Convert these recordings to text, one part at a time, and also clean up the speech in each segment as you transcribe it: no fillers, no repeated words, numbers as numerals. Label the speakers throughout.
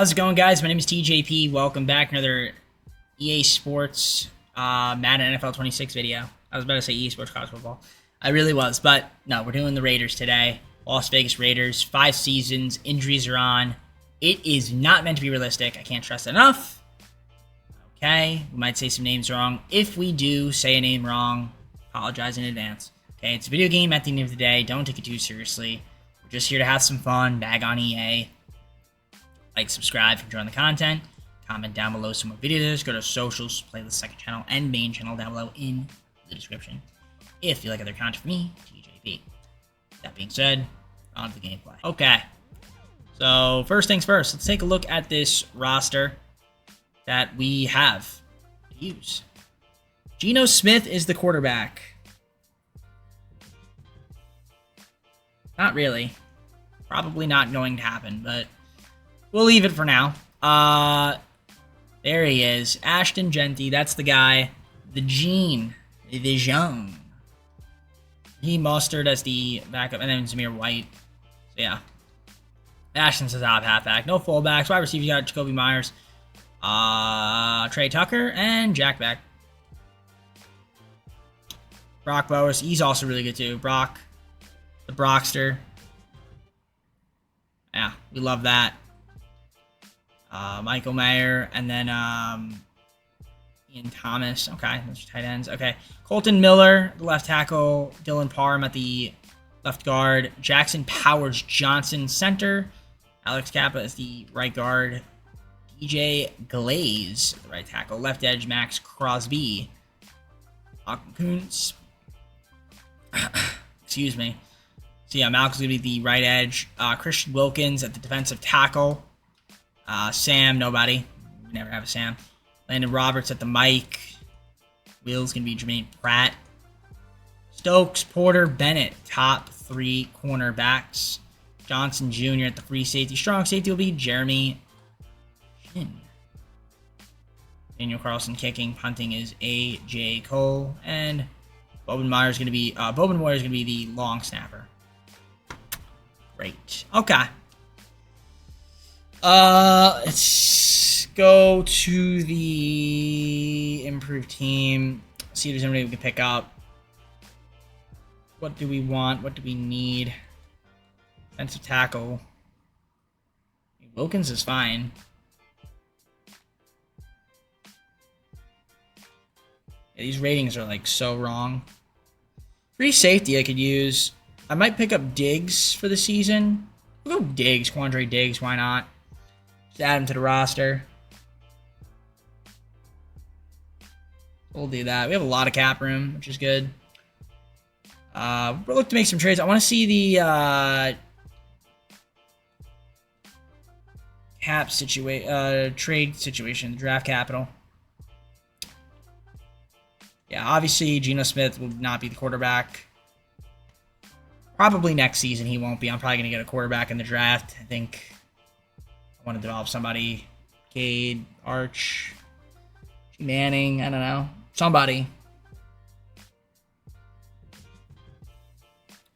Speaker 1: How's it going, guys? My name is TJP. Welcome back. Another EA Sports Madden NFL 26 video. I was about to say EA Sports College Football. I really was, but no, we're doing the Raiders today. Las Vegas Raiders, 5 seasons, injuries are on. It is not meant to be realistic. I can't stress it enough. Okay, we might say some names wrong. If we do say a name wrong, apologize in advance. Okay, it's a video game at the end of the day. Don't take it too seriously. We're just here to have some fun, bag on EA. Like, subscribe if you're enjoying the content. Comment down below some more videos. Go to socials, playlist, second channel, and main channel down below in the description. If you like other content from me, TJP. That being said, on to the gameplay. Okay. So, first things first. Let's take a look at this roster that we have to use. Geno Smith is the quarterback. Not really. Probably not going to happen, but we'll leave it for now. There he is. Ashton Genty. That's the guy. The Gene. The Jean. He Mustard as the backup. And then Zamir White. So, yeah. Ashton's the top halfback. No fullbacks. Wide receiver, you got Jacoby Myers. Trey Tucker. And Jack Beck. Brock Bowers. He's also really good, too. Brock. The Brockster. Yeah, we love that. Michael Mayer, and then Ian Thomas. Okay, those are tight ends. Okay, Colton Miller, the left tackle. Dylan Parham at the left guard. Jackson Powers Johnson, center. Alex Kappa is the right guard. DJ Glaze, the right tackle. Left edge, Max Crosby. Malcolm Kuntz. Excuse me. So yeah, Malcolm's going to be the right edge. Christian Wilkins at the defensive tackle. Sam, nobody. We never have a Sam. Landon Roberts at the mic. Will's going to be Jermaine Pratt. Stokes, Porter, Bennett, top 3 cornerbacks. Johnson Jr. at the free safety. Strong safety will be Jeremy Shin. Daniel Carlson kicking. Punting is A.J. Cole. And Boban Moyer is going to be the long snapper. Great. Okay. Let's go to the improved team. See if there's anybody we can pick up. What do we want? What do we need? Defensive tackle. Wilkins is fine. Yeah, these ratings are like so wrong. Free safety I could use. I might pick up Diggs for the season. We'll go Diggs, Quandre Diggs, why not? Just add him to the roster. We'll do that. We have a lot of cap room, which is good. We'll look to make some trades. I want to see the trade situation, the draft capital. Yeah, obviously Geno Smith will not be the quarterback. Probably next season he won't be. I'm probably going to get a quarterback in the draft. I think I want to develop somebody. Cade, Arch, Manning, I don't know. Somebody.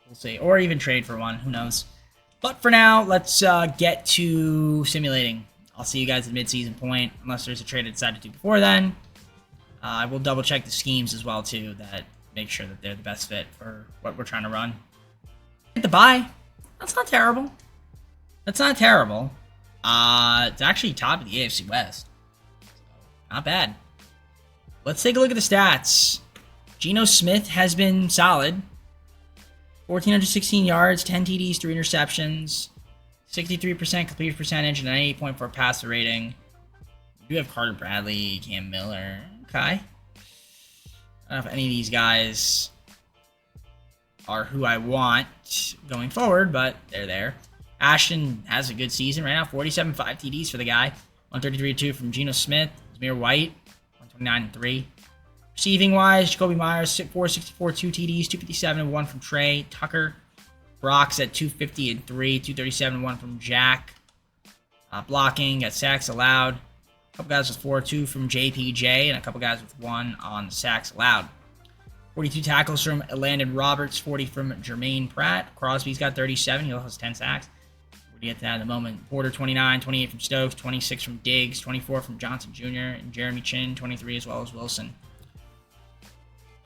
Speaker 1: We'll see. Or even trade for one. Who knows? But for now, let's get to simulating. I'll see you guys at the midseason point, unless there's a trade I decide to do before then. I will double check the schemes as well, too, that make sure that they're the best fit for what we're trying to run. Hit the bye. That's not terrible. That's not terrible. It's actually top of the AFC West. So, not bad. Let's take a look at the stats. Geno Smith has been solid. 1,416 yards, 10 TDs, 3 interceptions, 63% complete percentage, and an 98.4 passer rating. We do have Carter Bradley, Cam Miller. Okay. I don't know if any of these guys are who I want going forward, but they're there. Ashton has a good season right now. 47.5 TDs for the guy. 133-2 from Geno Smith. Zamir White, 129-3. Receiving-wise, Jacoby Myers, 464, 2 TDs, 257-1 from Trey Tucker. Brock's at 250-3, 237-1 from Jack. Blocking, got sacks allowed. A couple guys with 4-2 from JPJ, and a couple guys with 1 on sacks allowed. 42 tackles from Landon Roberts, 40 from Jermaine Pratt. Crosby's got 37. He also has 10 sacks. We'll get to that in a moment. Porter, 29, 28 from Stokes, 26 from Diggs, 24 from Johnson Jr., and Jeremy Chin, 23 as well as Wilson.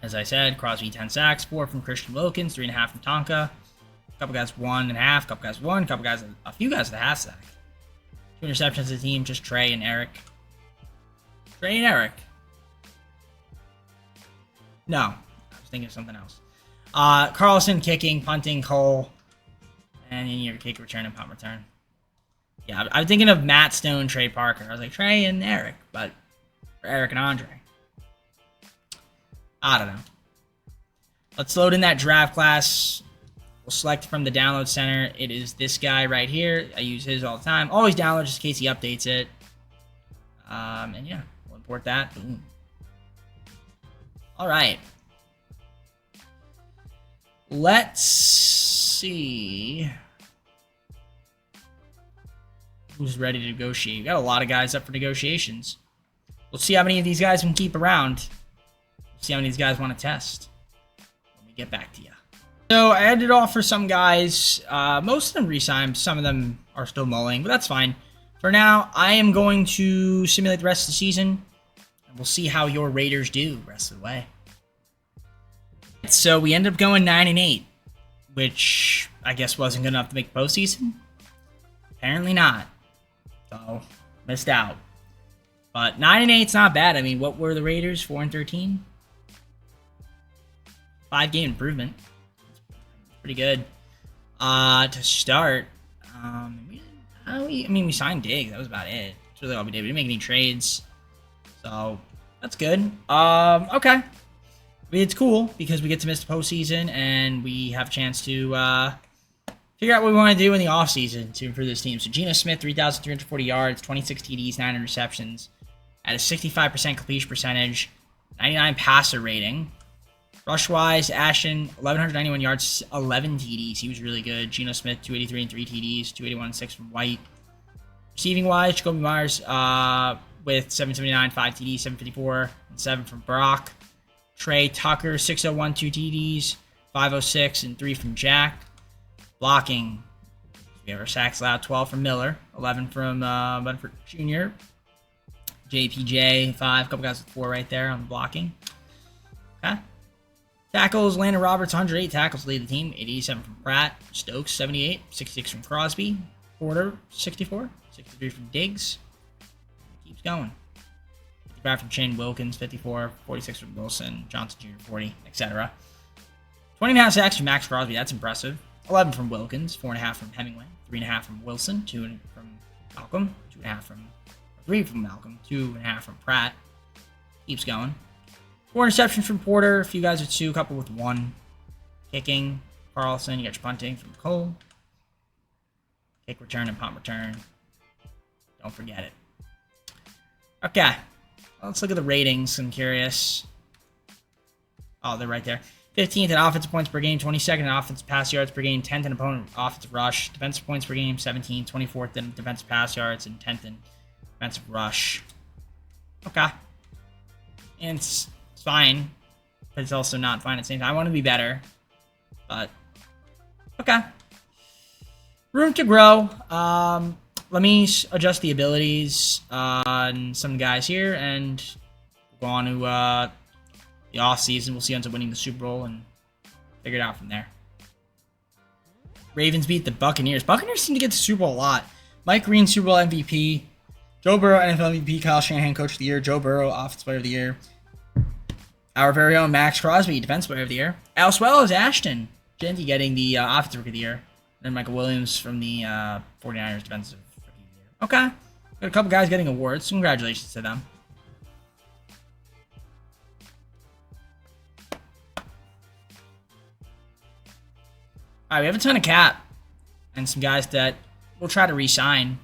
Speaker 1: As I said, Crosby, 10 sacks, 4 from Christian Wilkins, 3.5 from Tonka. A couple guys 1.5, couple guys 1, couple guys, a few guys with a half sack. 2 interceptions of the team, just Trey and Eric. Trey and Eric. No, I was thinking of something else. Carlson, kicking, punting, Cole, and then your kick return and punt return. Yeah, I'm thinking of Matt Stone, Trey Parker. I was like, Trey and Eric, but for Eric and Andre. I don't know. Let's load in that draft class. We'll select from the download center. It is this guy right here. I use his all the time. Always download just in case he updates it. And yeah, we'll import that. Boom. All right. Let's see who's ready to negotiate. We got a lot of guys up for negotiations. We'll see how many of these guys we can keep around. We'll see how many of these guys want to test when we get back to you. So I ended off for some guys. Most of them re-signed. Some of them are still mulling, but that's fine. For now, I am going to simulate the rest of the season. And we'll see how your Raiders do the rest of the way. So we ended up going 9-8, which I guess wasn't good enough to make the postseason. Apparently not. So missed out. But 9-8's not bad. I mean, what were the Raiders? 4-13? 5-game improvement. Pretty good. To start, we signed Diggs. That was about it. That's really all we did. We didn't make any trades. So that's good. Okay. I mean, it's cool because we get to miss the postseason and we have a chance to figure out what we want to do in the offseason to improve this team. So Geno Smith, 3,340 yards, 26 TDs, 9 interceptions, at a 65% completion percentage, 99 passer rating. Rush-wise, Ashton, 1,191 yards, 11 TDs. He was really good. Geno Smith, 283 and 3 TDs, 281 and 6 from White. Receiving-wise, Jacoby Myers with 779, 5 TDs, 754, and 7 from Brock. Trey Tucker, 601, 2 TDs, 506, and 3 from Jack. Blocking, we have our sacks allowed, 12 from Miller, 11 from Bedford Jr. JPJ, 5, couple guys with 4 right there on the blocking. Okay. Tackles, Landon Roberts, 108 tackles lead the team, 87 from Pratt. Stokes, 78, 66 from Crosby. Porter, 64, 63 from Diggs. Keeps going. 55 from Chin, Wilkins, 54, 46 from Wilson, Johnson Jr., 40, etc. 20.5 sacks from Max Crosby, that's impressive. 11 from Wilkins, 4.5 from Hemingway, 3.5 from Wilson, 2 from Malcolm, 3 from Malcolm, 2.5 from Pratt. Keeps going. 4 interceptions from Porter, a few guys with 2, a couple with 1. Kicking, Carlson, you got your punting from Cole. Kick return and punt return. Don't forget it. Okay. Let's look at the ratings. I'm curious. Oh, they're right there. 15th in offensive points per game, 22nd in offensive pass yards per game, 10th in opponent offensive rush, defensive points per game, 17th, 24th in defensive pass yards, and 10th in defensive rush. Okay. And it's fine, but it's also not fine at the same time. I want to be better, but okay. Room to grow. Let me adjust the abilities on some guys here, and we'll go on to the offseason. We'll see who ends up winning the Super Bowl and figure it out from there. Ravens beat the Buccaneers. Buccaneers seem to get the Super Bowl a lot. Mike Green, Super Bowl MVP. Joe Burrow, NFL MVP. Kyle Shanahan, Coach of the Year. Joe Burrow, Offensive Player of the Year. Our very own Max Crosby, Defensive Player of the Year. As well as Ashton Jeanty getting the Offensive Rookie of the Year. And Michael Williams from the 49ers Defensive Rookie of the Year. Okay. Got a couple guys getting awards. Congratulations to them. Alright, we have a ton of cap. And some guys that we'll try to re-sign.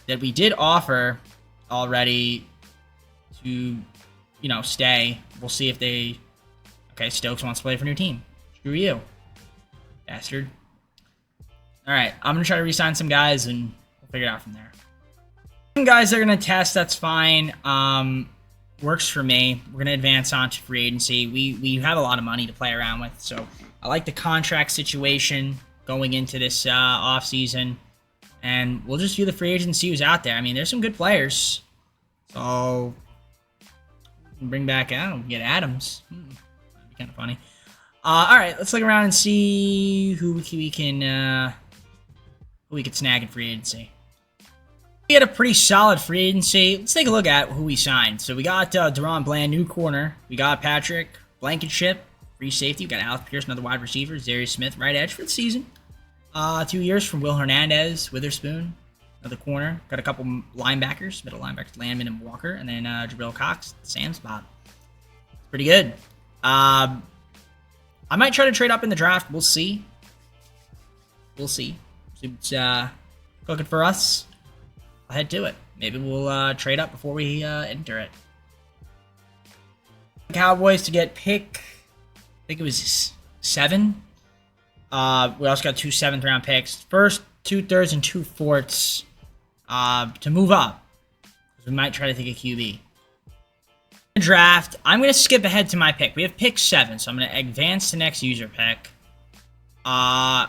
Speaker 1: That we did offer already to, stay. We'll see if they... Okay, Stokes wants to play for a new team. Screw you. Bastard. Alright, I'm going to try to re-sign some guys and we'll figure it out from there. Some guys that are going to test, that's fine. Works for me. We're going to advance on to free agency. We have a lot of money to play around with, so I like the contract situation going into this offseason. and we'll just view the free agents and see who's out there. I mean, there's some good players. So, bring back out, get Adams. That'd be kind of funny. All right, let's look around and see who we can snag in free agency. We had a pretty solid free agency. Let's take a look at who we signed. So we got Deron Bland, new corner. We got Patrick Blankenship, free safety. We got Alex Pierce, another wide receiver. Darius Smith, right edge for the season. 2 years from Will Hernandez, Witherspoon, another corner. Got a couple linebackers, middle linebackers, Landman and Walker, and then Jabril Cox, Sam spot. Pretty good. I might try to trade up in the draft. We'll see. We'll see. It's cooking for us. I'll head to it. Maybe we'll trade up before we enter it. Cowboys to get pick. I think it was 7. We also got 2 7th-round picks. First, 2 3rds and 2 4ths to move up. We might try to take a QB. Draft. I'm going to skip ahead to my pick. We have pick 7, so I'm going to advance to next user pick. Okay.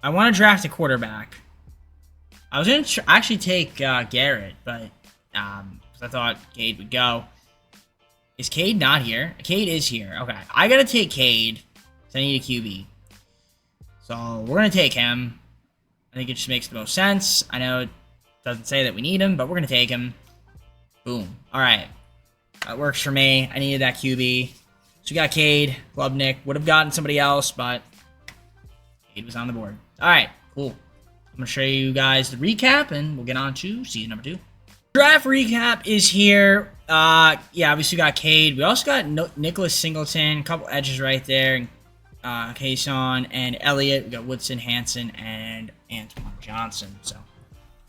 Speaker 1: I want to draft a quarterback. I was going to actually take Garrett, but because I thought Cade would go. Is Cade not here? Cade is here. Okay. I got to take Cade because I need a QB. So we're going to take him. I think it just makes the most sense. I know it doesn't say that we need him, but we're going to take him. Boom. All right. That works for me. I needed that QB. So we got Cade. Klubnik. Would have gotten somebody else, but Cade was on the board. All right. Cool. I'm going to show you guys the recap, and we'll get on to season number 2. Draft recap is here. Yeah, obviously we got Cade. We also got Nicholas Singleton. A couple edges right there. Kayson and Elliott. We got Woodson, Hanson, and Antoine Johnson. So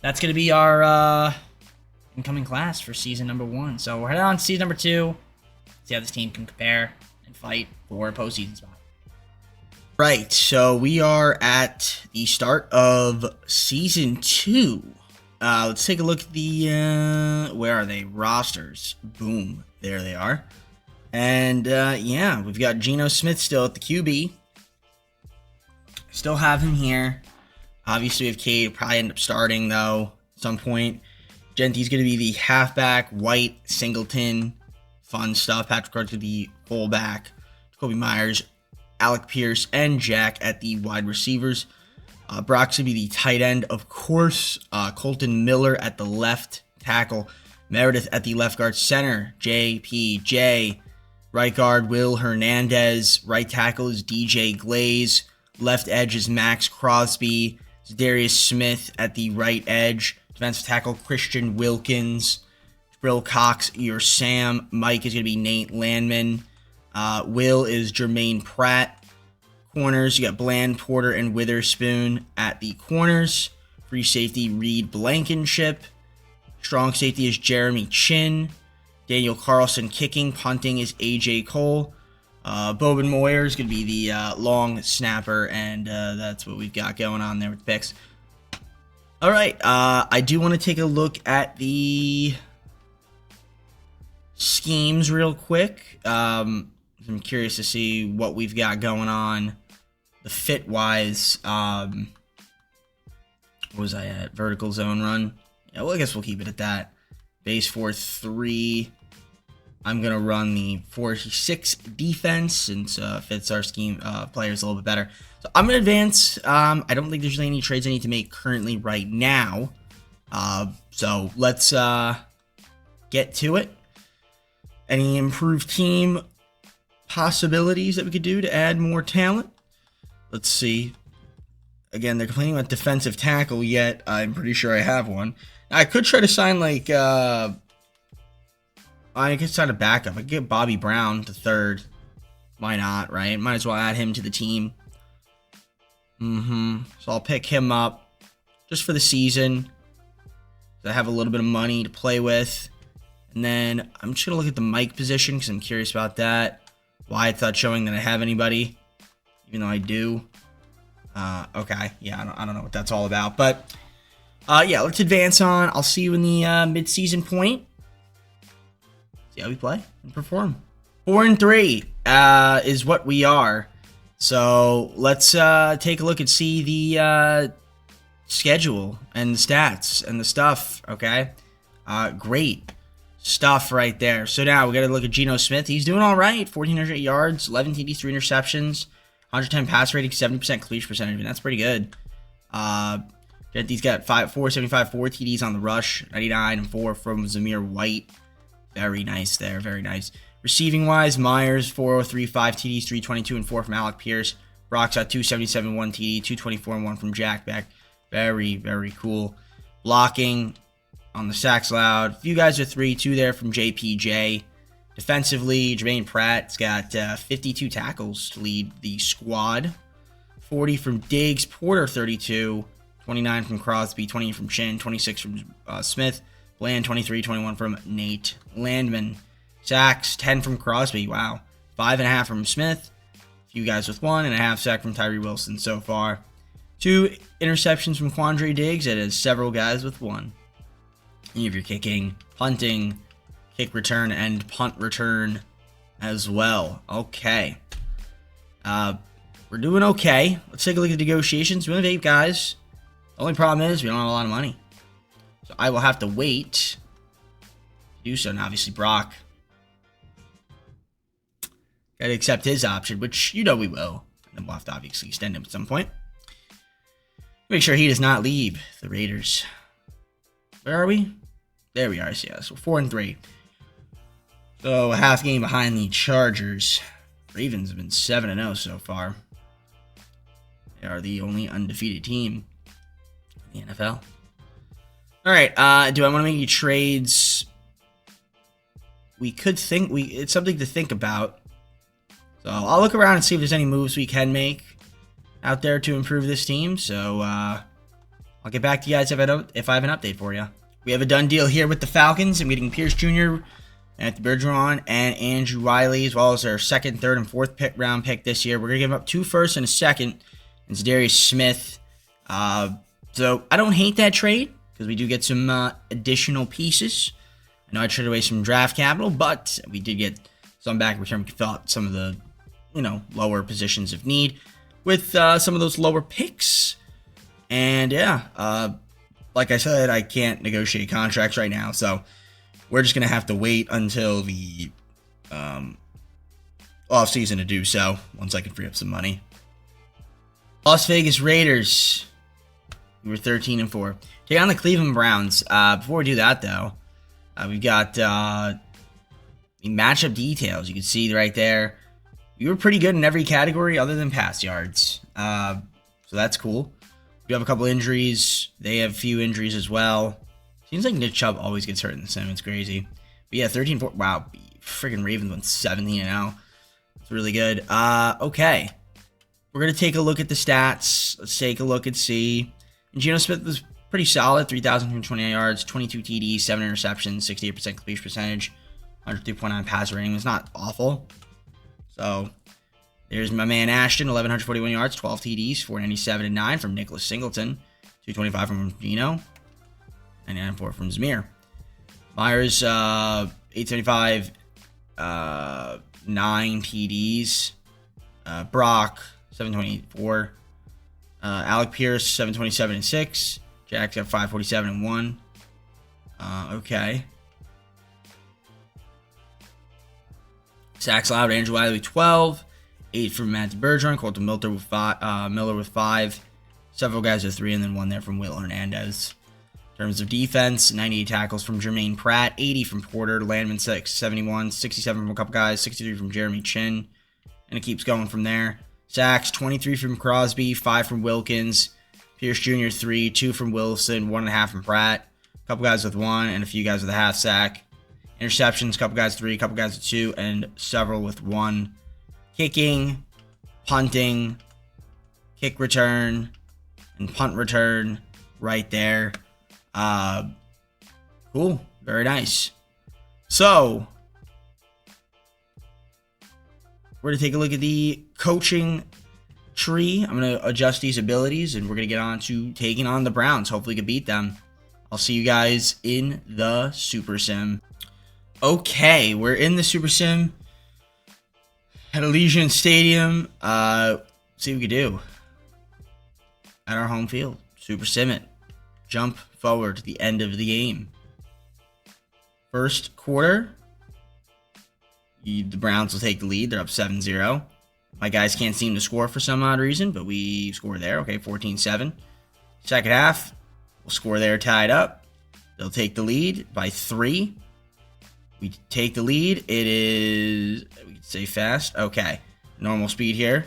Speaker 1: that's going to be our incoming class for season number 1. So we're heading on to season number 2. See how this team can compare and fight for a postseason spot. Right, so we are at the start of season 2. Let's take a look at the, where are they? Rosters. Boom. There they are. And, yeah, we've got Geno Smith still at the QB. Still have him here. Obviously, we have Cade. Probably end up starting, though, at some point. Genty's going to be the halfback. White, Singleton. Fun stuff. Patrick Carter's going to be fullback. Jacoby Myers, Alec Pierce, and Jack at the wide receivers. Brock's going to be the tight end, of course. Colton Miller at the left tackle. Meredith at the left guard center. JPJ. Right guard, Will Hernandez. Right tackle is DJ Glaze. Left edge is Max Crosby. Darius Smith at the right edge. Defensive tackle, Christian Wilkins. Jabril Cox, your Sam. Mike is going to be Nate Landman. Will is Jermaine Pratt. Corners, you got Bland, Porter, and Witherspoon at the corners. Free safety, Reed Blankenship. Strong safety is Jeremy Chin. Daniel Carlson kicking. Punting is AJ Cole. Bobin Moyer is going to be the long snapper, and that's what we've got going on there with the picks. All right, I do want to take a look at the schemes real quick. I'm curious to see what we've got going on. The fit-wise, what was I at? Vertical zone run. Yeah, well, I guess we'll keep it at that. Base 4-3. I'm going to run the 4-6 defense since fits our scheme players a little bit better. So I'm going to advance. I don't think there's really any trades I need to make currently right now. So let's get to it. Any improved team possibilities that we could do to add more talent? Let's see. Again, they're complaining about defensive tackle, yet I'm pretty sure I have one. Now, I could try to sign, like, I could sign a backup. I could get Bobby Brown to 3rd. Why not, right? Might as well add him to the team. So I'll pick him up just for the season. I have a little bit of money to play with. And then I'm just going to look at the Mike position because I'm curious about that. Why it's not showing that I have anybody, even though I do. Okay, yeah, I don't know what that's all about. But, yeah, let's advance on. I'll see you in the mid-season point. See how we play and perform. 4-3 is what we are. So let's take a look and see the schedule and the stats and the stuff. Okay, great stuff right there. So now we got to look at Geno Smith. He's doing all right. 1,400 yards, 11 TDs, 3 interceptions, 110 pass rating, 70% completion percentage. I mean, that's pretty good. He's got 475, 4 TDs on the rush, 99 and 4 from Zamir White. Very nice there, very nice. Receiving wise, Myers 403, 5 TDs, 322 and 4 from Alec Pierce. Brock's got 277, 1 TD, 224 and 1 from Jack Beck. Very, very cool. Blocking on the sacks allowed. A few guys are 3, 2 there from JPJ. Defensively, Jermaine Pratt's got 52 tackles to lead the squad. 40 from Diggs, Porter 32, 29 from Crosby, 20 from Chin, 26 from Smith, Bland 23, 21 from Nate Landman. Sacks 10 from Crosby, wow. 5.5 from Smith. A few guys with 1.5 sack from Tyree Wilson so far. 2 interceptions from Quandre Diggs. It is several guys with 1. You have your kicking, punting, kick return, and punt return as well. Okay. We're doing okay. Let's take a look at the negotiations. We only have 8 guys. The only problem is we don't have a lot of money. So I will have to wait to do so. And obviously Brock got to accept his option, which you know we will. And then we'll have to obviously extend him at some point. Make sure he does not leave the Raiders. Where are we? There we are. So yeah, so 4-3. So a half game behind the Chargers. Ravens have been 7-0 so far. They are the only undefeated team in the NFL. All right. Do I want to make any trades? We could think it's something to think about. So I'll look around and see if there's any moves we can make out there to improve this team. So I'll get back to you guys if I have an update for you. We have a done deal here with the Falcons. I'm getting Pierce Jr., Anthony Bergeron, and Andrew Wiley, as well as our 2nd, 3rd, and 4th round pick this year. We're going to give up 2 firsts and a 2nd. It's Darius Smith. So I don't hate that trade because we do get some additional pieces. I know I traded away some draft capital, but we did get some back in return. We could fill out some of the, lower positions of need with some of those lower picks. And yeah, like I said, I can't negotiate contracts right now, so we're just going to have to wait until the off season to do so once I can free up some money. Las Vegas Raiders. We were 13-4. Take on the Cleveland Browns. Before we do that, though, we've got the matchup details. You can see right there. We were pretty good in every category other than pass yards. So that's cool. We have a couple injuries. They have a few injuries as well. Seems like Nick Chubb always gets hurt in the sim. It's crazy. But yeah, 13-4. Wow. Freaking Ravens went 17-0. It's really good. Okay. We're going to take a look at the stats. Let's take a look and see. And Geno Smith was pretty solid. 3,229 yards, 22 TDs, 7 interceptions, 68% completion percentage, 103.9 passer rating. It's not awful. So there's my man Ashton, 1,141 yards, 12 TDs, 497 and 9 from Nicholas Singleton, 225 from Geno, 99 and 4 from Zamir. Myers, 875, 9 TDs. Brock, 724. Alec Pierce, 727 and 6. Jack's got 547 and 1. Okay. Sacks allowed, Andrew Wiley 12. 8 from Matthew Bergeron. Colton Miller with 5. Several guys with 3, and then 1 there from Will Hernandez. In terms of defense, 98 tackles from Jermaine Pratt. 80 from Porter. Landman 71. 67 from a couple guys. 63 from Jeremy Chin. And it keeps going from there. Sacks, 23 from Crosby, 5 from Wilkins, Pierce Jr. 3, 2 from Wilson, 1.5 from Pratt, a couple guys with 1, and a few guys with a half sack. Interceptions, a couple guys with 3, a couple guys with 2, and several with 1. Kicking, punting, kick return, and punt return right there. Cool. Very nice. So we're going to take a look at the coaching tree. I'm going to adjust these abilities, and we're going to get on to taking on the Browns. Hopefully we can beat them. I'll see you guys in the Super Sim. Okay, we're in the Super Sim at Allegiant Stadium.
Speaker 2: See what we can do at our home field. Super Sim it. Jump forward to the end of the game. First quarter, the Browns will take the lead. They're up 7-0. My guys can't seem to score for some odd reason, but we score there. Okay, 14-7. Second half, we'll score there, tied up. They'll take the lead by 3. We take the lead. It is, we can say fast. Okay, normal speed here.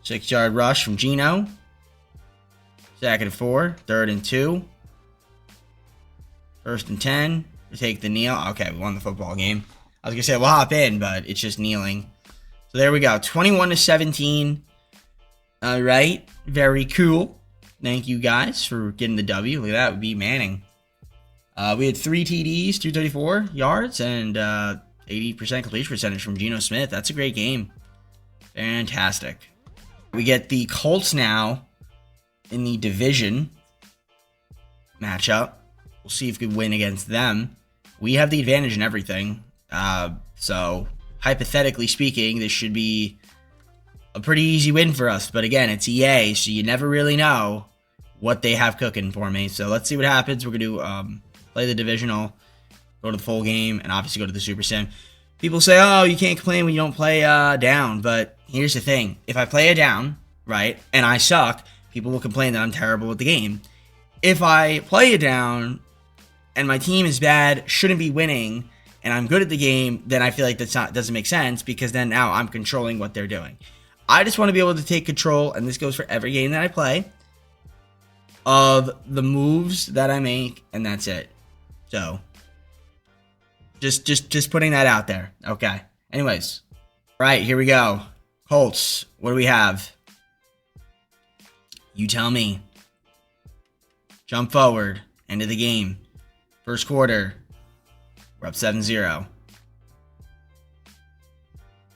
Speaker 2: 6-yard rush from Gino. 2nd and 4. 3rd and 2. 1st and 10. We take the kneel. Okay, we won the football game. I was going to say we'll hop in, but it's just kneeling. So there we go. 21-17. All right. Very cool. Thank you guys for getting the W. Look at that. Would be Manning. We had 3 TDs, 234 yards, and 80% completion percentage from Geno Smith. That's a great game. Fantastic. We get the Colts now in the division matchup. We'll see if we can win against them. We have the advantage in everything. So, hypothetically speaking, this should be a pretty easy win for us. But again, it's EA, so you never really know what they have cooking for me. So, let's see what happens. We're going to play the divisional, go to the full game, and obviously go to the Super Sim. People say, oh, you can't complain when you don't play down. But here's the thing. If I play a down, right, and I suck, people will complain that I'm terrible at the game. If I play it down and my team is bad, shouldn't be winning, and I'm good at the game, then I feel like doesn't make sense, because then now I'm controlling what they're doing. I just want to be able to take control, and this goes for every game that I play, of the moves that I make, and that's it. So, just putting that out there. Okay. Anyways. All right, here we go. Colts, what do we have? You tell me. Jump forward. End of the game. First quarter. We're up 7-0.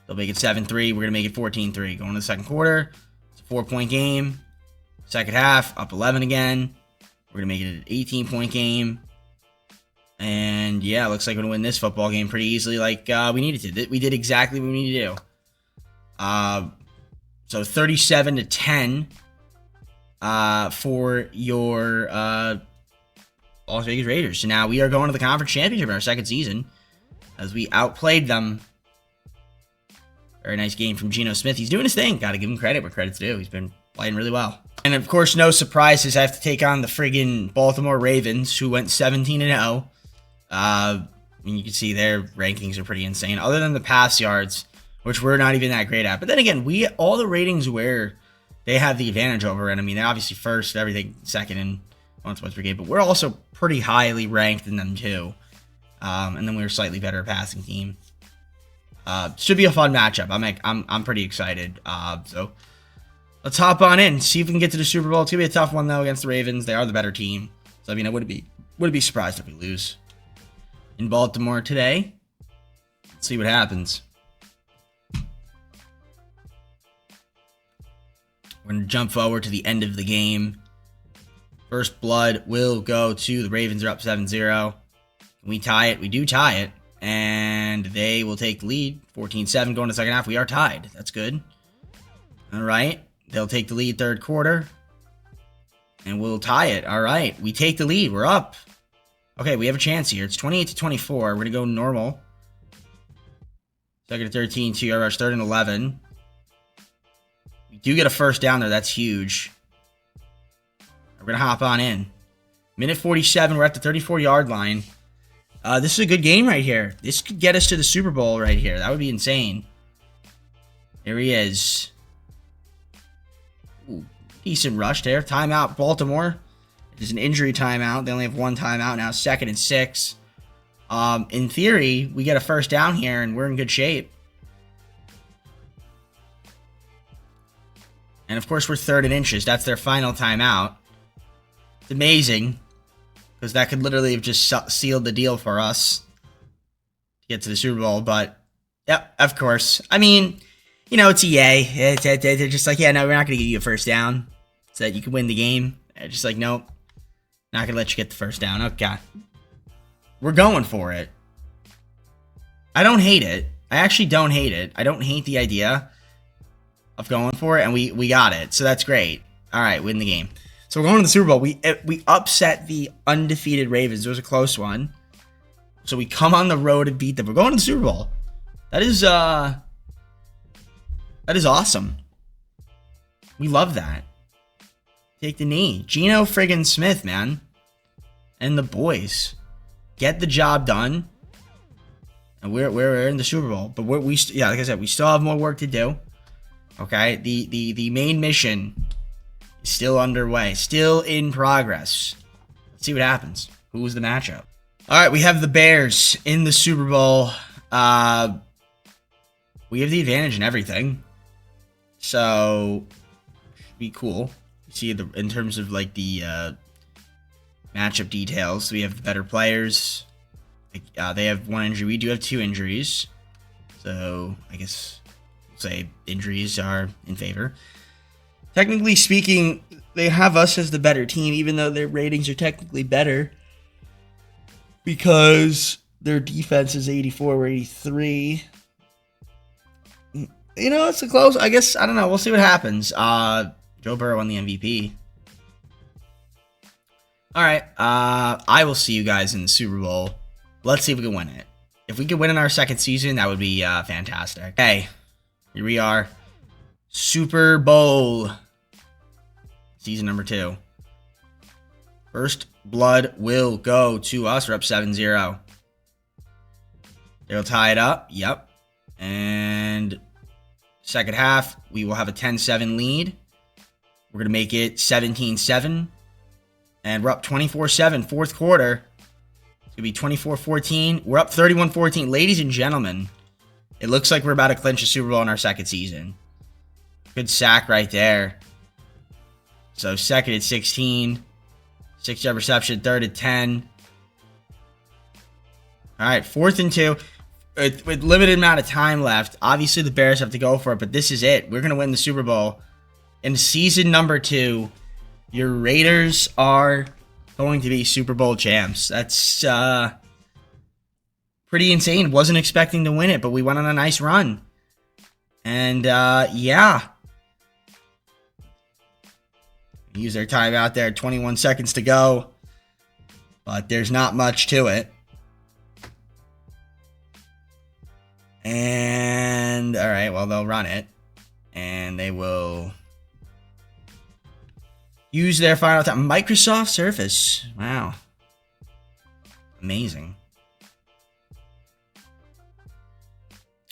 Speaker 2: They'll make it 7-3. We're going to make it 14-3. Going to the second quarter. It's a 4-point game. Second half, up 11 again. We're going to make it an 18-point game. And yeah, looks like we're going to win this football game pretty easily, like we needed to. We did exactly what we needed to do. So 37-10 for your Las Vegas Raiders. So now we are going to the conference championship in our second season, as we outplayed them. Very nice game from Geno Smith. He's doing his thing. Got to give him credit where credit's due. He's been playing really well. And of course, no surprises. I have to take on the friggin' Baltimore Ravens, who went 17-0. I mean, you can see their rankings are pretty insane, other than the pass yards, which we're not even that great at. But then again, all the ratings where they have the advantage over, and I mean, they're obviously first, everything second, and once per game, but we're also pretty highly ranked in them too. And then we're slightly better passing team. Should be a fun matchup. I'm pretty excited. So let's hop on in, see if we can get to the Super Bowl. It's gonna be a tough one though against the Ravens. They are the better team. So I mean, I wouldn't be surprised if we lose in Baltimore today. Let's see what happens. We're gonna jump forward to the end of the game. First blood will go to the Ravens. Are up 7-0. Can we tie it? We do tie it. And they will take the lead. 14-7 going to the second half. We are tied. That's good. All right. They'll take the lead third quarter. And we'll tie it. All right. We take the lead. We're up. Okay, we have a chance here. It's 28-24. We're going to go normal. Second and 13, 2-yard rush. Third and 11. We do get a first down there. That's huge. We're going to hop on in. Minute 47. We're at the 34-yard line. This is a good game right here. This could get us to the Super Bowl right here. That would be insane. Here he is. Ooh, decent rush there. Timeout, Baltimore. It is an injury timeout. They only have one timeout now. 2nd and 6. In theory, we get a first down here, and we're in good shape. And, of course, we're 3rd and inches. That's their final timeout. It's amazing, because that could literally have just sealed the deal for us to get to the Super Bowl. But, yep, of course. I mean, you know, it's EA. They're just like, yeah, no, we're not going to give you a first down so that you can win the game. They're just like, nope, not going to let you get the first down. Okay. We're going for it. I don't hate it. I actually don't hate it. I don't hate the idea. of going for it, and we got it. So that's great. All right, win the game. So we're going to the Super Bowl. We upset the undefeated Ravens. It was a close one. So we come on the road and beat them. We're going to the Super Bowl. That is awesome. We love that. Take the knee. Geno friggin' Smith, man. And the boys. Get the job done. And we're in the Super Bowl. But like I said, we still have more work to do. Okay? The main mission is still underway. Still in progress. Let's see what happens. Who was the matchup? Alright, we have the Bears in the Super Bowl. We have the advantage in everything. So should be cool. See in terms of like the matchup details, we have the better players. They have 1 injury. We do have 2 injuries. So I guess we'll say injuries are in favor. Technically speaking, they have us as the better team, even though their ratings are technically better. Because their defense is 84, we're 83. You know, it's a close. I guess, I don't know. We'll see what happens. Joe Burrow won the MVP. All right. I will see you guys in the Super Bowl. Let's see if we can win it. If we could win in our second season, that would be fantastic. Okay. Here we are. Super Bowl. Season number 2. First blood will go to us. We're up 7-0. They'll tie it up. Yep. And second half, we will have a 10-7 lead. We're going to make it 17-7. And we're up 24-7. Fourth quarter. It's going to be 24-14. We're up 31-14. Ladies and gentlemen, it looks like we're about to clinch a Super Bowl in our second season. Good sack right there. So second at 16. 6-yard reception. Third at 10. All right, 4th and 2. With limited amount of time left, obviously the Bears have to go for it, but this is it. We're going to win the Super Bowl. In season number 2, your Raiders are going to be Super Bowl champs. That's pretty insane. Wasn't expecting to win it, but we went on a nice run. And, yeah. Use their timeout there. 21 seconds to go. But there's not much to it. And, all right, well, they'll run it. And they will use their final time. Microsoft Surface. Wow. Amazing.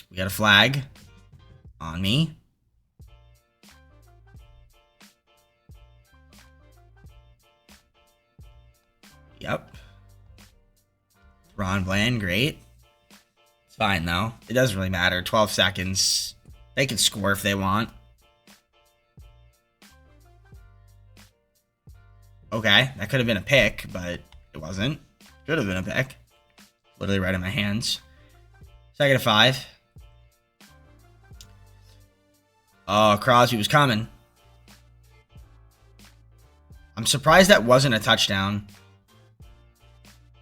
Speaker 2: We got a flag on me. Yep. Ron Bland, great. It's fine, though. It doesn't really matter. 12 seconds. They can score if they want. Okay, that could have been a pick, but it wasn't. Could have been a pick. Literally right in my hands. Second to 5. Oh, Crosby was coming. I'm surprised that wasn't a touchdown.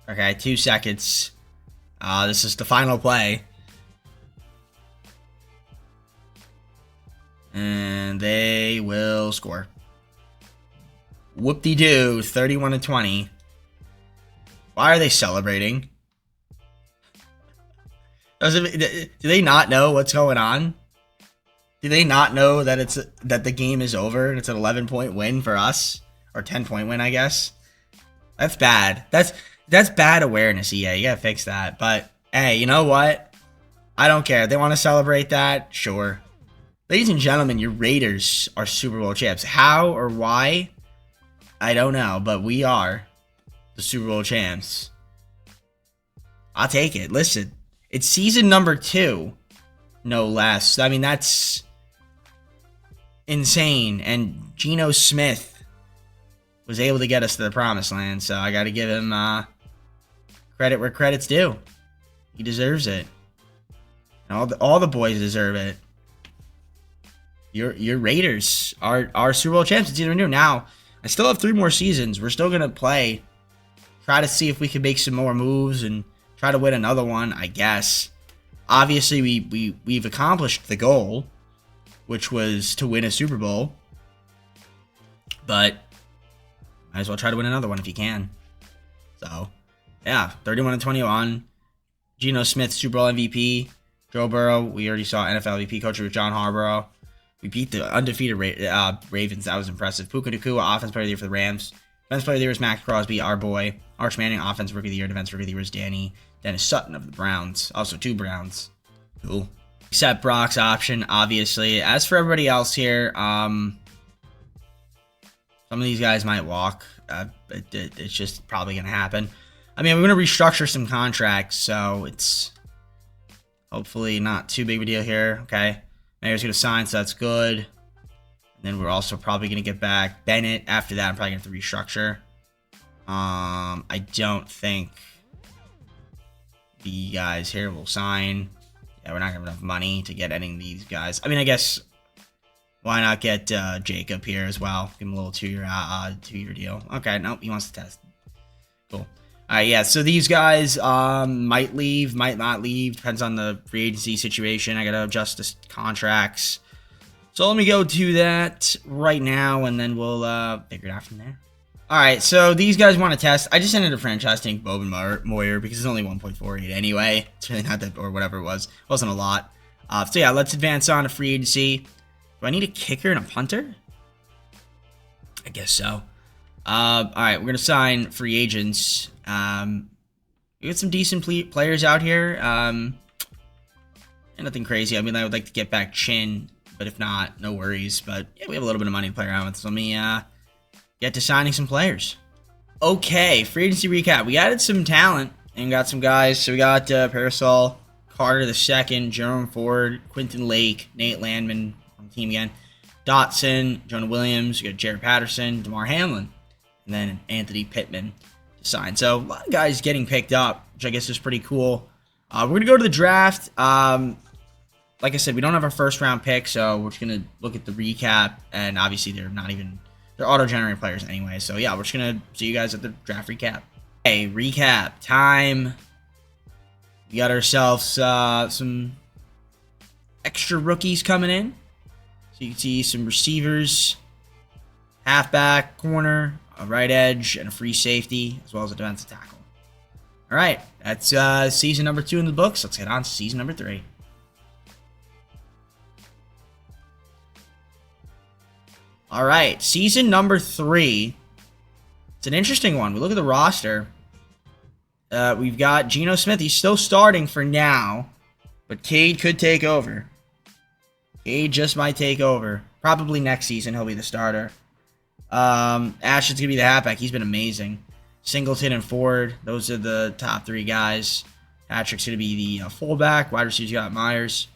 Speaker 2: Okay, 2 seconds. This is the final play. And they will score. Whoop-de-doo, 31-20. Why are they celebrating? Do they not know what's going on? Do they not know that that the game is over and it's an 11-point win for us? Or 10-point win, I guess. That's bad. That's bad awareness, EA. You gotta fix that. But, hey, you know what? I don't care. They want to celebrate that? Sure. Ladies and gentlemen, your Raiders are Super Bowl champs. How or why? I don't know, but we are the Super Bowl champs. I'll take it. Listen, it's season number 2, no less. I mean, that's insane. And Geno Smith was able to get us to the promised land, so I got to give him credit where credit's due. He deserves it. And all the boys deserve it. Your Raiders are Super Bowl champs. It's either new. Now, I still have 3 more seasons. We're still gonna play. Try to see if we can make some more moves and try to win another one, I guess. Obviously, we've accomplished the goal. which was to win a Super Bowl. But might as well try to win another one if you can. So, yeah, 31-21. Geno Smith, Super Bowl MVP. Joe Burrow, we already saw NFL MVP coach with John Harbaugh. We beat the undefeated Ravens. That was impressive. Puka Nacua, Offense Player of the Year for the Rams. Defense Player of the Year was Max Crosby, our boy. Arch Manning, Offensive Rookie of the Year. Defense Rookie of the Year was Dennis Sutton of the Browns. Also 2 Browns. Cool. Except Brock's option, obviously. As for everybody else here, some of these guys might walk. It's just probably going to happen. I mean, we're going to restructure some contracts, so it's hopefully not too big of a deal here. Okay. Mayer's going to sign, so that's good. And then we're also probably going to get back Bennett. After that, I'm probably going to have to restructure. I don't think the guys here will sign. Yeah, we're not going to have enough money to get any of these guys. I mean, I guess why not get Jacob here as well? Give him a little 2-year deal. Okay, nope, he wants to test. Cool. All right, yeah, so these guys might leave, might not leave. Depends on the free agency situation. I got to adjust the contracts. So let me go do that right now, and then we'll figure it out from there. All right, so these guys want to test. I just ended up franchise tagging Bobin Moyer because it's only 1.48 anyway. It's really not that, or whatever it was. It wasn't a lot. So yeah, let's advance on to free agency. Do I need a kicker and a punter? I guess so. All right, we're going to sign free agents. We got some decent players out here. Nothing crazy. I mean, I would like to get back Chin, but if not, no worries. But yeah, we have a little bit of money to play around with. So let me get to signing some players. Okay, free agency recap. We added some talent and got some guys. So we got Parasol, Carter II, Jerome Ford, Quentin Lake, Nate Landman on the team again, Dotson, Jonah Williams. We got Jared Patterson, DeMar Hamlin, and then Anthony Pittman to sign. So a lot of guys getting picked up, which I guess is pretty cool. We're going to go to the draft. Like I said, we don't have our first round pick, so we're just going to look at the recap. And obviously, they're auto-generated players anyway. So yeah, we're just going to see you guys at the draft recap. Okay, recap time. We got ourselves some extra rookies coming in. So you can see some receivers, halfback, corner, a right edge, and a free safety, as well as a defensive tackle. All right, that's season number 2 in the books. Let's head on to season number 3. All right, season number 3. It's an interesting one. We look at the roster. We've got Geno Smith. He's still starting for now, but Cade could take over. Cade just might take over. Probably next season he'll be the starter. Ashton's going to be the halfback. He's been amazing. Singleton and Ford, those are the top 3 guys. Patrick's going to be the fullback. Wide receivers got Myers.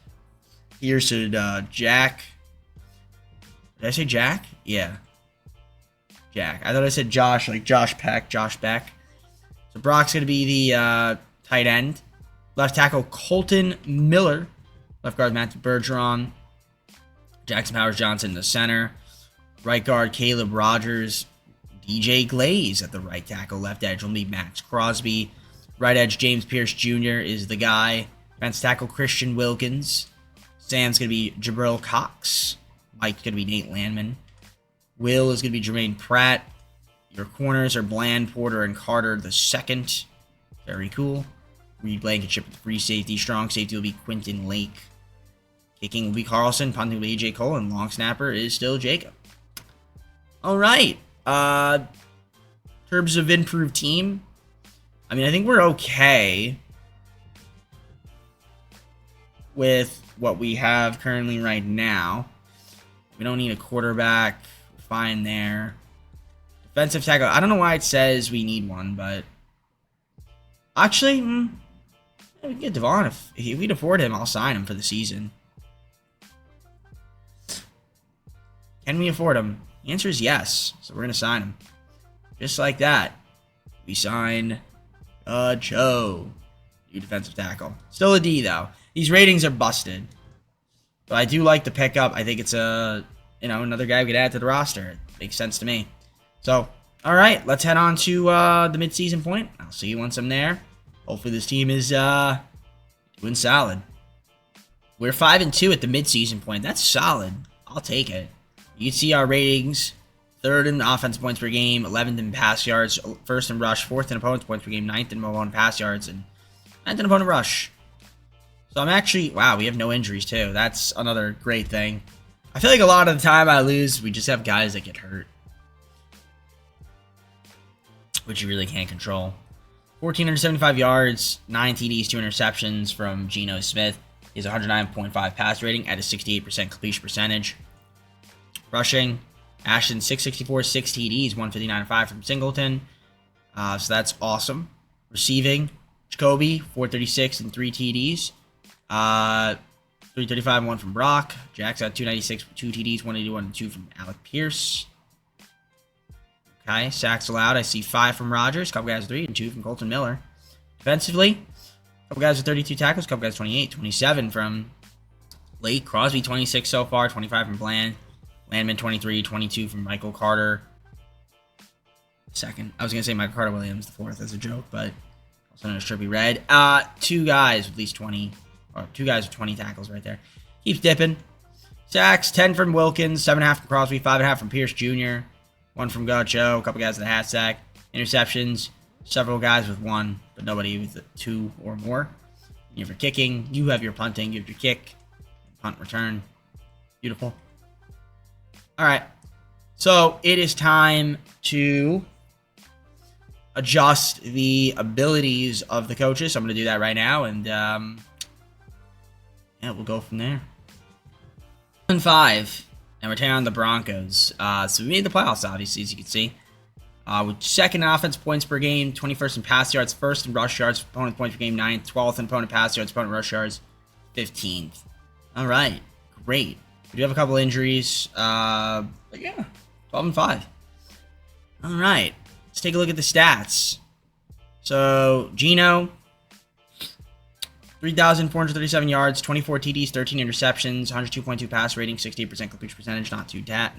Speaker 2: Here's to Jack. Did I say Jack? Yeah. Jack. I thought I said Josh, like Josh Peck. Josh Beck. So Brock's going to be the tight end. Left tackle Colton Miller. Left guard Matthew Bergeron. Jackson Powers Johnson in the center. Right guard Caleb Rogers. DJ Glaze at the right tackle. Left edge will be Max Crosby. Right edge James Pierce Jr. is the guy. Defensive tackle Christian Wilkins. Sam's going to be Jabril Cox. Mike's going to be Nate Landman. Will is going to be Jermaine Pratt. Your corners are Bland, Porter, and Carter II. Very cool. Reed Blankenship with free safety. Strong safety will be Quentin Lake. Kicking will be Carlson. Punting will be AJ Cole. And long snapper is still Jacob. All right. In terms of improved team, I mean, I think we're okay with what we have currently right now. We don't need a quarterback. We're fine there. Defensive tackle. I don't know why it says we need one, but actually, we can get Devon. If we'd afford him, I'll sign him for the season. Can we afford him? The answer is yes. So we're going to sign him. Just like that. We sign Joe. New defensive tackle. Still a D, though. These ratings are busted. But I do like the pickup. I think it's another guy we could add to the roster. It makes sense to me. So, all right. Let's head on to the midseason point. I'll see you once I'm there. Hopefully this team is doing solid. We're 5-2 at the midseason point. That's solid. I'll take it. You can see our ratings. 3rd in offensive points per game, 11th in pass yards, 1st in rush, 4th in opponent's points per game, 9th in opponent pass yards, and 9th in opponent rush. So I'm actually, wow, we have no injuries too. That's another great thing. I feel like a lot of the time I lose, we just have guys that get hurt, which you really can't control. 1,475 yards, 9 TDs, 2 interceptions from Geno Smith. He has 109.5 pass rating at a 68% completion percentage. Rushing, Ashton 664, 6 TDs, 159.5 from Singleton. So that's awesome. Receiving, Jacoby 436 and 3 TDs. 335 and 1 from Brock. Jack's got 296 with 2 TDs, 181 and 2 from Alec Pierce. Okay, sacks allowed. I see 5 from Rodgers, a couple guys with 3, and 2 from Colton Miller. Defensively, a couple guys with 32 tackles, a couple guys 28, 27 from Lake. Crosby 26 so far, 25 from Bland. Landman 23, 22 from Michael Carter. Second. I was going to say Michael Carter Williams, the 4th as a joke, but also known as Trippy Red. 2 guys with at least 20, or 2 guys with 20 tackles right there. Keeps dipping. Sacks, 10 from Wilkins, 7.5 from Crosby, 5.5 from Pierce Jr., 1 from Gaucho, a couple guys with a hat sack. Interceptions, several guys with 1, but nobody with 2 or more. You have your kicking, you have your punting, you have your kick, punt return. Beautiful. All right, so it is time to adjust the abilities of the coaches. So I'm going to do that right now, and yeah, we'll go from there. 5, and we're taking on the Broncos. So we made the playoffs, obviously, as you can see. With 2nd in offense points per game, 21st in pass yards, 1st in rush yards, opponent points per game, 9th, 12th in opponent pass yards, opponent rush yards, 15th. All right, great. We do have a couple injuries, but yeah, 12-5. All right, let's take a look at the stats. So, Geno, 3,437 yards, 24 TDs, 13 interceptions, 102.2 pass rating, 68% completion percentage, not too bad.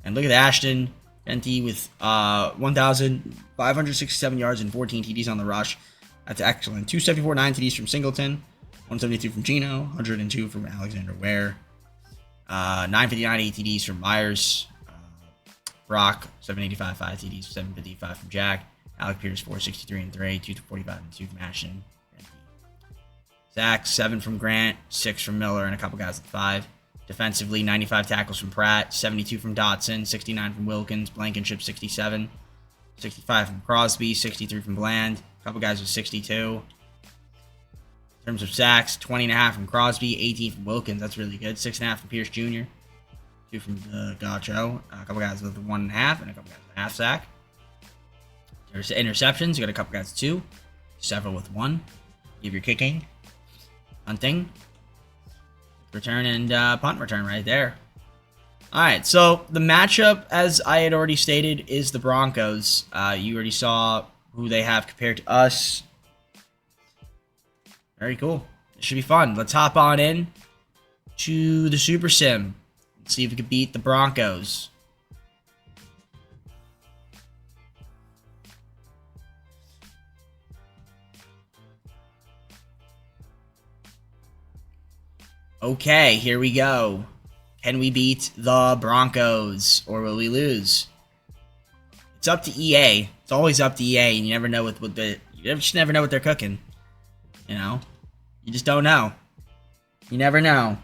Speaker 2: And look at Ashton Benty with 1,567 yards and 14 TDs on the rush. That's excellent. 274, 9 TDs from Singleton, 172 from Geno, 102 from Alexander Ware. 959 ATDs from Myers. Brock, 785, 5 TDs, 755 from Jack. Alec Pierce, 463 and 3, 245 and 2 from Ashton. Zach, 7 from Grant, 6 from Miller, and a couple guys at 5. Defensively, 95 tackles from Pratt, 72 from Dotson, 69 from Wilkins, Blankenship 67, 65 from Crosby, 63 from Bland, a couple guys with 62. In terms of sacks, 20.5 from Crosby, 18 from Wilkins. That's really good. 6.5 from Pierce Jr., 2 from Gaucho, a couple guys with 1.5, and a couple guys with a half sack. There's interceptions. You got a couple guys with 2, several with 1. Give your kicking, hunting, return, and punt return right there. All right, so the matchup, as I had already stated, is the Broncos. You already saw who they have compared to us. Very cool. It should be fun. Let's hop on in to the Super Sim. Let's see if we can beat the Broncos. Okay, here we go. Can we beat the Broncos, or will we lose? It's up to EA. It's always up to EA, and you never know what you just never know what they're cooking. You know, you just don't know. You never know.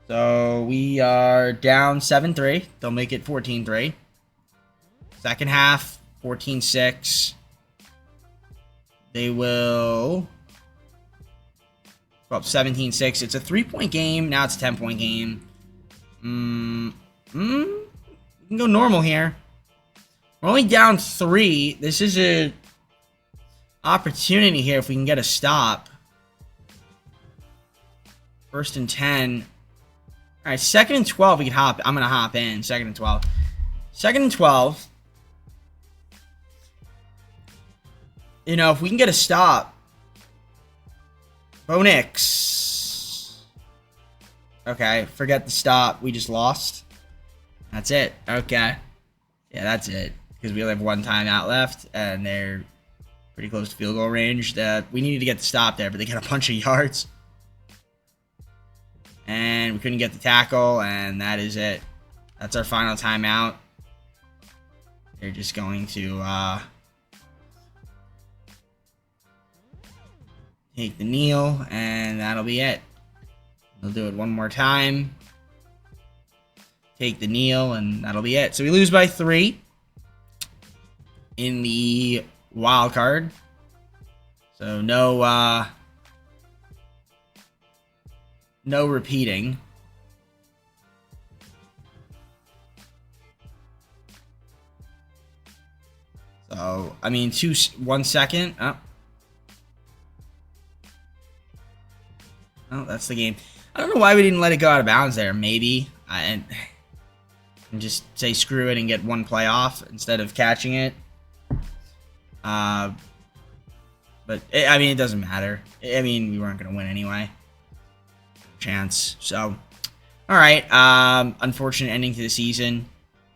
Speaker 2: So we are down 7-3. They'll make it 14-3. Second half, 14-6. They will go up 17-6. It's a 3-point game. Now it's a 10-point game. We can go normal here. We're only down 3. This is a opportunity here if we can get a stop. 1st and 10. All right, 2nd and 12. We can hop. I'm gonna hop in. 2nd and 12. 2nd and 12. You know, if we can get a stop. Bo Nix. Okay, forget the stop. We just lost. That's it. Okay. Yeah, that's it. Because we only have 1 timeout left, and they're Pretty close to field goal range. That we needed to get the stop there, but they got a bunch of yards. And we couldn't get the tackle, and that is it. That's our final timeout. They're just going to take the kneel, and that'll be it. They'll do it one more time. Take the kneel, and that'll be it. So we lose by 3 in the wild card. So no repeating. So I mean, 1 second. Oh, that's the game. I don't know why we didn't let it go out of bounds there. Maybe and just say screw it and get 1 play off instead of catching it. But I mean, it doesn't matter. I mean, we weren't gonna win anyway. Chance. So, all right. Unfortunate ending to the season.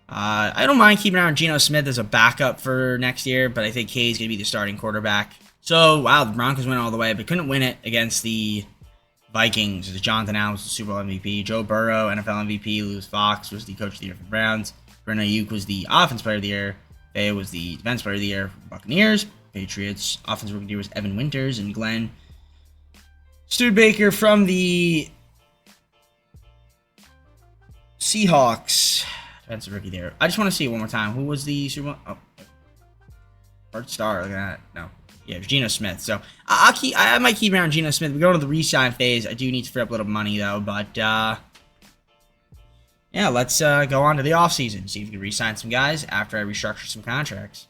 Speaker 2: I don't mind keeping around Geno Smith as a backup for next year, but I think Kay's gonna be the starting quarterback. So, wow, the Broncos went all the way, but couldn't win it against the Vikings. Jonathan Allen was the Super Bowl MVP. Joe Burrow, NFL MVP. Louis Fox was the Coach of the Year for the Browns. Brandon Ayuk was the Offensive Player of the Year. Faye was the Defensive Player of the Year for the Buccaneers. Patriots. Offensive Rookie of the Year was Evan Winters, and Glenn Studebaker from the Seahawks. Defensive Rookie there. I just want to see it one more time. Who was the Super Bowl? Oh, Bart Starr. Look at that. No. Yeah, it was Geno Smith. So I might keep around Geno Smith. We're going to the re-sign phase. I do need to free up a little money though, but yeah, let's go on to the offseason. See if we can re-sign some guys after I restructure some contracts.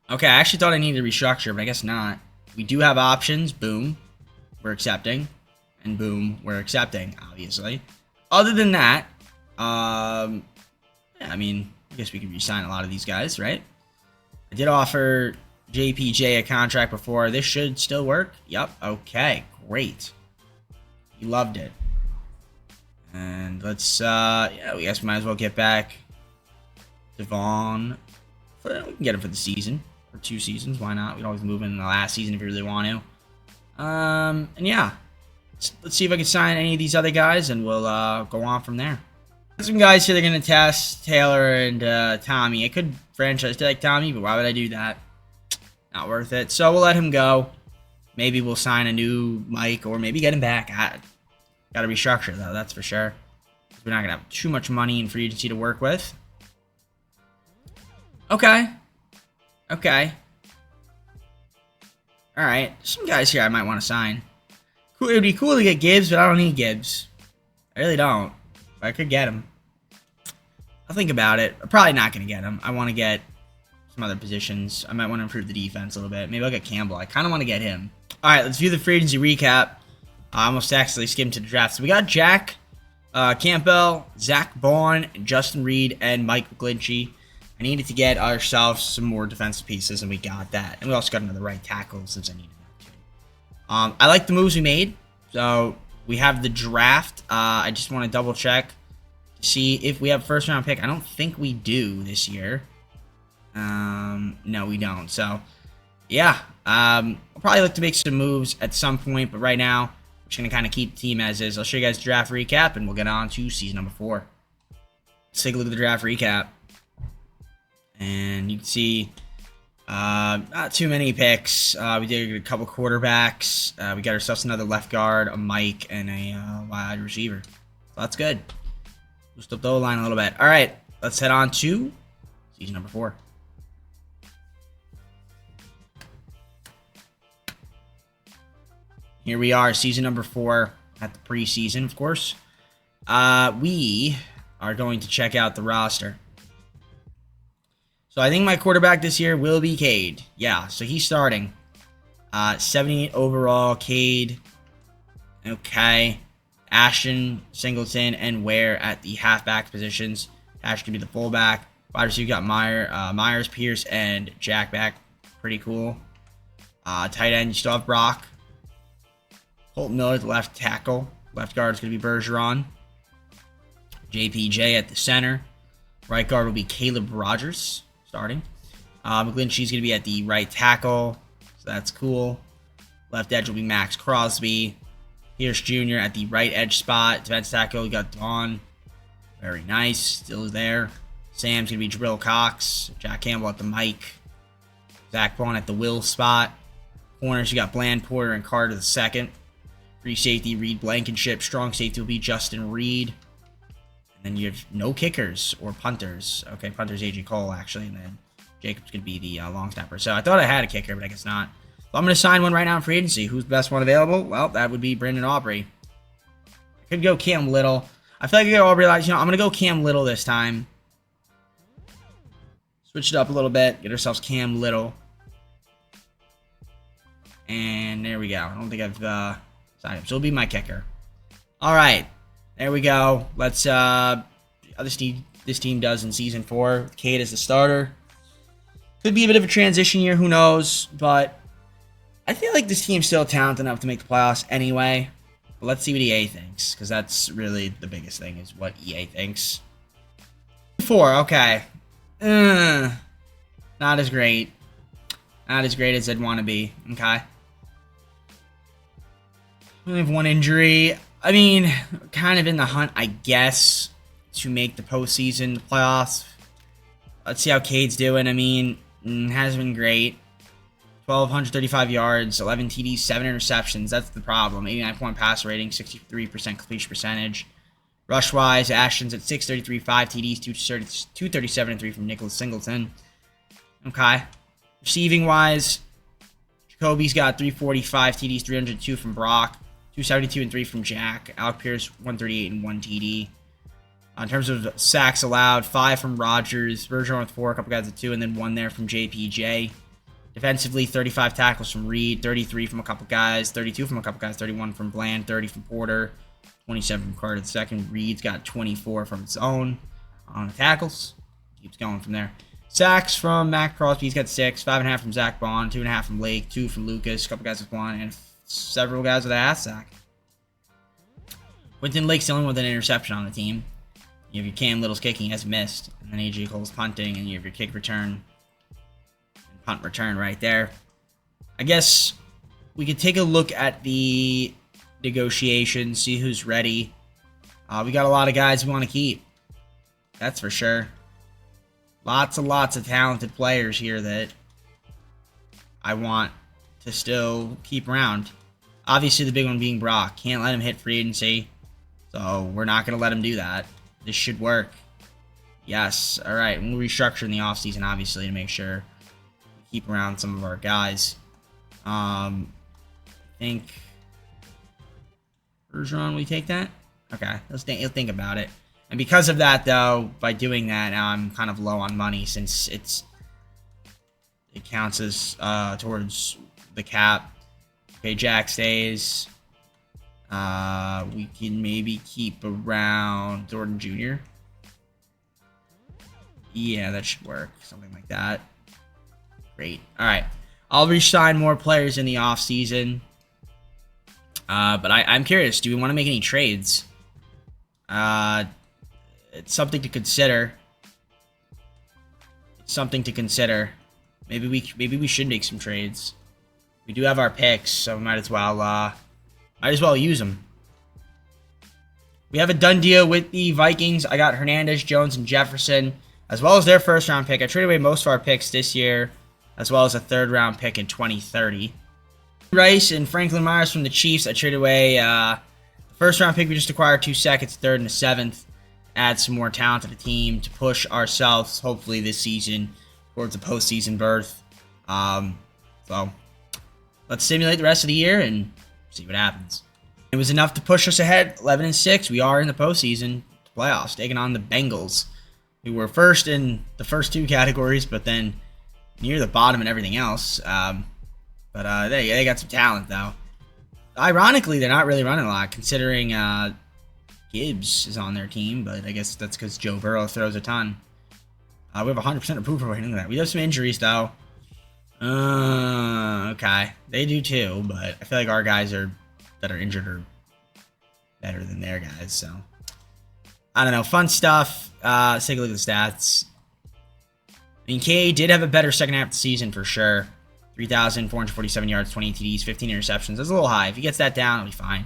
Speaker 2: Okay, I actually thought I needed to restructure, but I guess not. We do have options. Boom. We're accepting. And boom, we're accepting, obviously. Other than that, yeah, I mean, I guess we could re-sign a lot of these guys, right? I did offer JPJ a contract before. This should still work. Yep. Okay, great. He loved it. And let's, yeah, we guess we might as well get back Devon. We can get him for the season. For 2 seasons, why not? We can always move in the last season if you really want to. And yeah. Let's see if I can sign any of these other guys, and we'll go on from there. Some guys here they're going to test, Taylor and Tommy. I could franchise tag Tommy, but why would I do that? Not worth it. So we'll let him go. Maybe we'll sign a new Mike, or maybe get him back. Got to restructure, though, that's for sure. We're not going to have too much money in free agency to work with. Okay. Okay. Alright. Some guys here I might want to sign. It would be cool to get Gibbs, but I don't need Gibbs. I really don't. But I could get him. I'll think about it. I'm probably not going to get him. I want to get some other positions. I might want to improve the defense a little bit. Maybe I'll get Campbell. I kind of want to get him. Alright, let's view the free agency recap. I almost accidentally skimmed to the draft. So we got Jack Campbell, Zach Bourne, Justin Reed, and Mike McGlinchey. I needed to get ourselves some more defensive pieces, and we got that. And we also got another right tackle since I needed that too. I like the moves we made. So we have the draft. I just want to double check to see if we have a first round pick. I don't think we do this year. No, we don't. So yeah, I'll probably look to make some moves at some point, but right now I'm just gonna kind of keep the team as is. I'll show you guys the draft recap, and we'll get on to season number 4. Let's take a look at the draft recap, and you can see not too many picks. We did a couple quarterbacks. We got ourselves another left guard, a Mike, and a wide receiver. So that's good. Boost up the O-line a little bit. All right, let's head on to season number 4. Here we are, season number 4 at the preseason, of course. We are going to check out the roster. So I think my quarterback this year will be Cade. Yeah, so he's starting. 78 overall, Cade. Okay. Ashton, Singleton, and Ware at the halfback positions. Ashton can be the fullback. Wide receiver, you got Myers, Pierce, and Jack back. Pretty cool. Tight end, you still have Brock. Colton Miller, the left tackle. Left guard is going to be Bergeron. JPJ at the center. Right guard will be Caleb Rogers starting. McGlinchey's going to be at the right tackle, so that's cool. Left edge will be Max Crosby. Pierce Jr. at the right edge spot. Defense tackle, we got Dawn. Very nice, still there. Sam's going to be Jabril Cox. Jack Campbell at the Mike. Zach Bond at the Will spot. Corners, you got Bland, Porter, and Carter the second. Free safety, Reed Blankenship. Strong safety will be Justin Reed. And then you have no kickers or punters. Okay, punters AJ Cole, actually. And then Jacob's going to be the long snapper. So I thought I had a kicker, but I guess not. So I'm going to sign one right now in free agency. Who's the best one available? Well, that would be Brandon Aubrey. I could go Cam Little. I feel like I got Aubrey, I'm going to go Cam Little this time. Switch it up a little bit. Get ourselves Cam Little. And there we go. I don't think I've signed him. So it'll be my kicker. All right. There we go. Let's how this team does in Season 4. With Cade as the starter. Could be a bit of a transition year. Who knows? But I feel like this team's still talented enough to make the playoffs anyway. But let's see what EA thinks. Because that's really the biggest thing is what EA thinks. 4. Okay. Not as great. Not as great as I'd want to be. Okay. We have one injury. I mean, kind of in the hunt, I guess, to make the postseason, the playoffs. Let's see how Cade's doing. I mean, hasn't been great. 1,235 yards, 11 TDs, 7 interceptions. That's the problem. 89-point pass rating, 63% completion percentage. Rush-wise, Ashton's at 633, 5 TDs, 237 and 3 from Nicholas Singleton. Okay. Receiving-wise, Jacoby's got 345 TDs, 302 from Brock, 272 and 3 from Jack. Alec Pierce, 138 and 1 TD. In terms of sacks allowed, 5 from Rogers, Bergeron with 4, a couple guys at 2, and then 1 there from JPJ. Defensively, 35 tackles from Reed, 33 from a couple guys, 32 from a couple guys, 31 from Bland, 30 from Porter, 27 from Carter the second. Reed's got 24 from his own on the tackles. Keeps going from there. Sacks from Mac Crosby, he's got 6, 5.5 from Zach Bond, 2.5 from Lake, 2 from Lucas, a couple guys with 1, and several guys with a half sack. Quentin Lake's the only one with an interception on the team. You have your Cam Little's kicking, he has missed, and then AJ Cole's punting, and you have your kick return and punt return right there. I guess we could take a look at the negotiations, see who's ready. We got a lot of guys we want to keep. That's for sure. Lots of talented players here that I want to still keep around. Obviously, the big one being Brock. Can't let him hit free agency, so we're not going to let him do that. This should work. Yes. All right. We'll restructure in the offseason, obviously, to make sure we keep around some of our guys. I think Bergeron, will you take that? Okay. Let's think about it. And because of that, though, by doing that, now I'm kind of low on money since it counts as towards the cap. Okay, Jack stays. We can maybe keep around Jordan Jr. Yeah, that should work. Something like that. Great. All right. I'll re-sign more players in the offseason. But I'm curious. Do we want to make any trades? It's something to consider. Maybe we should make some trades. We do have our picks, so we might as well use them. We have a done deal with the Vikings. I got Hernandez, Jones, and Jefferson, as well as their first-round pick. I traded away most of our picks this year, as well as a third-round pick in 2030. Rice and Franklin Myers from the Chiefs. I traded away the first-round pick we just acquired, 2 seconds, third, and a seventh. Add some more talent to the team to push ourselves, hopefully this season, towards a postseason berth. So let's simulate the rest of the year and see what happens. It was enough to push us ahead, 11-6. We are in the postseason playoffs, taking on the Bengals, who were first in the first 2 categories, but then near the bottom in everything else. But they got some talent, though. Ironically, they're not really running a lot, considering Gibbs is on their team, but I guess that's because Joe Burrow throws a ton. We have 100% approval rating of that. We have some injuries, though. Okay. They do, too, but I feel like our guys that are injured are better than their guys, so I don't know. Fun stuff. let's take a look at the stats. I mean, K did have a better second half of the season for sure. 3,447 yards, 28 TDs, 15 interceptions. That's a little high. If he gets that down, it'll be fine.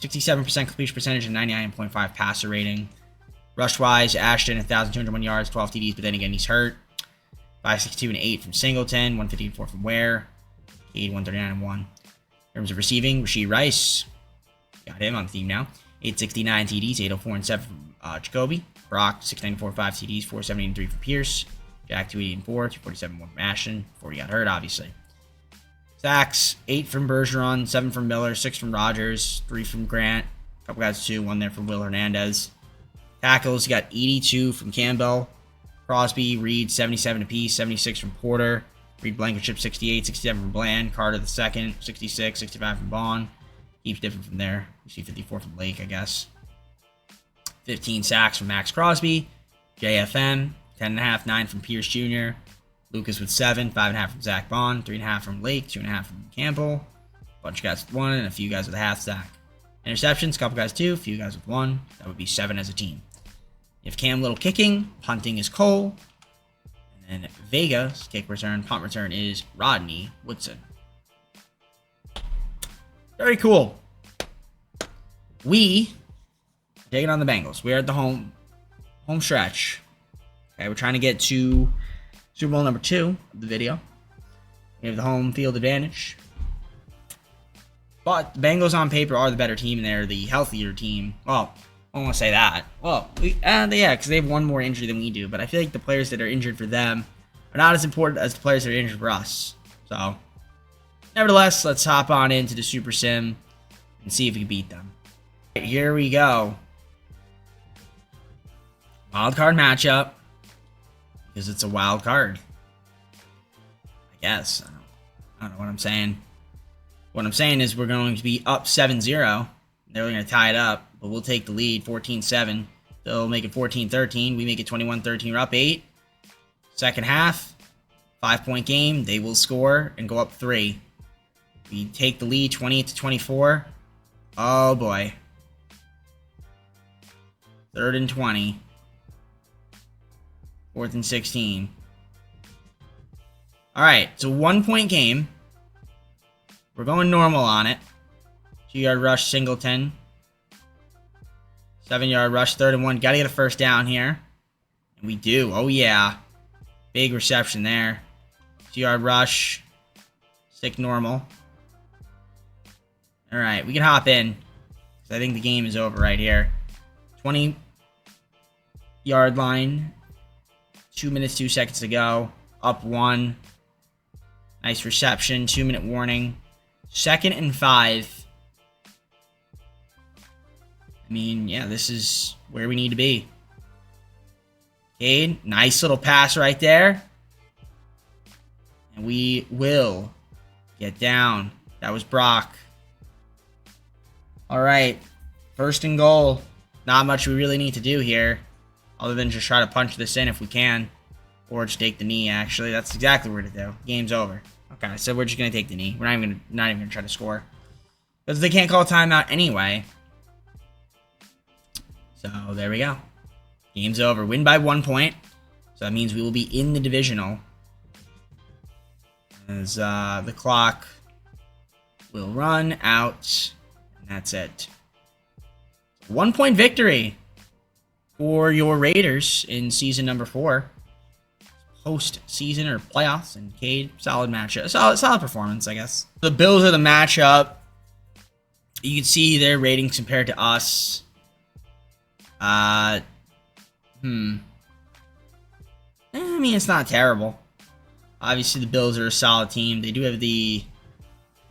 Speaker 2: 67% completion percentage and 99.5 passer rating. Rush-wise, Ashton, 1,201 yards, 12 TDs, but then again, he's hurt. 562 and 8 from Singleton, 150 and 4 from Ware. Cade, 139 and 1. In terms of receiving, Rashee Rice. Got him on the team now. 869 TDs, 804 and 7 from Jacoby. Brock, 694, 5 TDs, 470 and 3 from Pierce. Jack, 280 and 4, 247 1 from Ashton. Before he got hurt, obviously. Sacks, 8 from Bergeron, 7 from Miller, 6 from Rogers, 3 from Grant. A couple guys, 2, 1 there from Will Hernandez. Tackles, you got 82 from Campbell. Crosby, Reed, 77 apiece, 76 from Porter. Reed Blankenship, 68, 67 from Bland. Carter the second, 66, 65 from Vaughn. Keeps different from there. You see 54 from Lake, I guess. 15 sacks from Max Crosby. JFM, 10.5, 9 from Pierce Jr. Lucas with 7, 5.5 from Zach Vaughn, 3.5 from Lake, 2.5 from Campbell. A bunch of guys with 1, and a few guys with a half sack. Interceptions, a couple guys 2, a few guys with 1. That would be 7 as a team. You have Cam Little kicking, punting is Cole. And then Vega's kick return, punt return is Rodney Woodson. Very cool. We are taking on the Bengals. We are at the home stretch. Okay, we're trying to get to Super Bowl number 2 of the video. We have the home field advantage. But the Bengals on paper are the better team, and they're the healthier team. Well, I don't want to say that. Well, yeah, because they have one more injury than we do. But I feel like the players that are injured for them are not as important as the players that are injured for us. So, nevertheless, let's hop on into the Super Sim and see if we can beat them. Right, here we go. Wild card matchup. Because it's a wild card. I guess. I don't know what I'm saying. What I'm saying is we're going to be up 7-0. They're going to tie it up. But we'll take the lead 14-7. They'll make it 14-13. We make it 21-13. We're up 8. Second half. 5-point game. They will score and go up 3. We take the lead 28-24. Oh boy. 3rd and 20. 4th and 16. Alright, it's a 1-point game. We're going normal on it. 2-yard rush, Singleton. 7-yard rush, 3rd and 1. Gotta get a first down here. And we do. Oh, yeah. Big reception there. 2-yard rush. Stick normal. Alright, we can hop in. Because I think the game is over right here. 20-yard line. 2 minutes, 2 seconds to go. Up 1. Nice reception. 2-minute warning. 2nd and 5. I mean, yeah, this is where we need to be. Cade, nice little pass right there. And we will get down. That was Brock. All right. 1st and goal. Not much we really need to do here. Other than just try to punch this in if we can. Or just take the knee, actually. That's exactly what we're going to do. Game's over. Okay, so we're just going to take the knee. We're not even going to try to score. Because they can't call timeout anyway. So, there we go. Game's over. Win by 1 point. So, that means we will be in the divisional. As the clock will run out. And that's it. 1-point victory for your Raiders in season number 4. Post-season or playoffs. And Cade, solid matchup. Solid performance, I guess. The Bills are the matchup. You can see their ratings compared to us. I mean, it's not terrible. Obviously, the Bills are a solid team. They do have the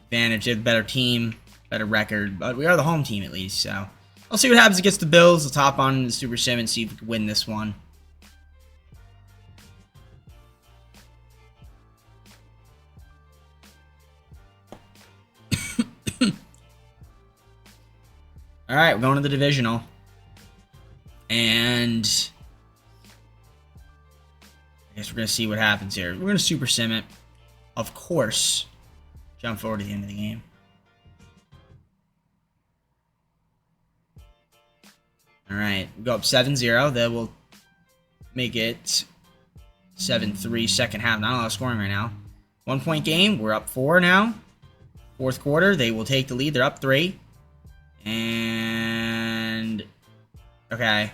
Speaker 2: advantage. They have a better team, better record. But we are the home team, at least. So, I'll see what happens against the Bills. Let's hop on the Super Sim and see if we can win this one. Alright, we're going to the divisional. And I guess we're going to see what happens here. We're going to Super Sim it. Of course. Jump forward to the end of the game. Alright, we go up 7-0. Then we'll make it 7-3 second half. Not a lot of scoring right now. 1 point game. We're up 4 now. Fourth quarter, they will take the lead. They're up 3. And okay,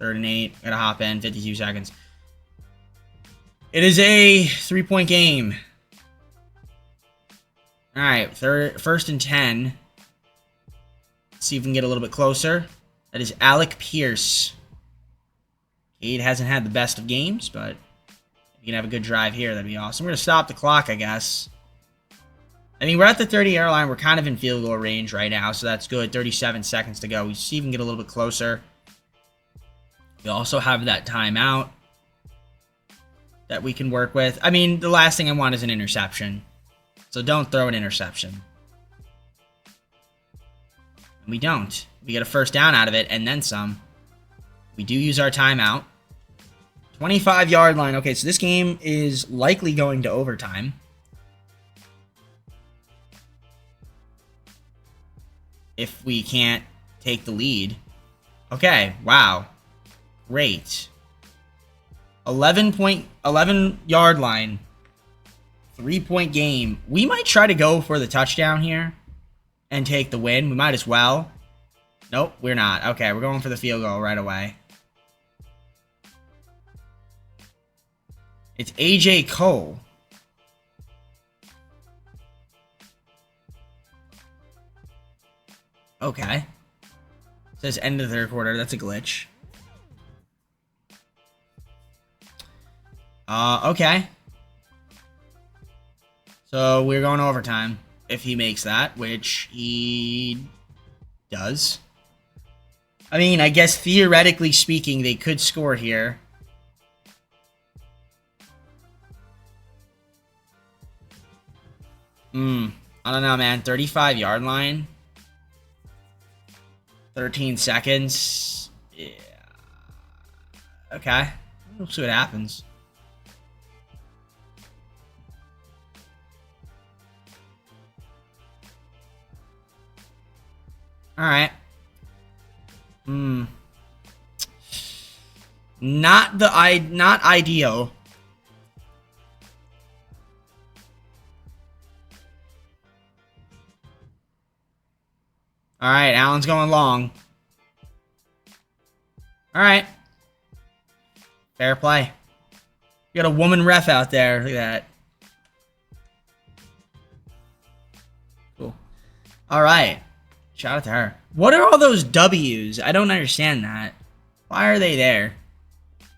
Speaker 2: 3rd and 8. Gotta hop in. 52 seconds. It is a 3-point game. All right, 1st and 10. Let's see if we can get a little bit closer. That is Alec Pierce. Cade hasn't had the best of games, but if you can have a good drive here, that'd be awesome. We're going to stop the clock, I guess. I mean, we're at the 30-yard line. We're kind of in field goal range right now, so that's good. 37 seconds to go. We see if we can get a little bit closer. We also have that timeout that we can work with. I mean, the last thing I want is an interception. So don't throw an interception. And we don't. We get a first down out of it and then some. We do use our timeout. 25-yard line. Okay, so this game is likely going to overtime. If we can't take the lead. Okay, wow. Great. 11-yard line. 3-point game. We might try to go for the touchdown here and take the win. We might as well. Nope, we're not. Okay, we're going for the field goal right away. It's AJ Cole. Okay. It says end of the 3rd quarter. That's a glitch. Okay. So we're going overtime if he makes that, which he does. I mean, I guess theoretically speaking, they could score here. I don't know, man. 35-yard line. 13 seconds. Yeah. Okay. We'll see what happens. Alright. Not ideal. Alright, Allen's going long. Alright. Fair play. You got a woman ref out there. Look at that. Cool. Alright. Shout out to her. What are all those W's? I don't understand that. Why are they there?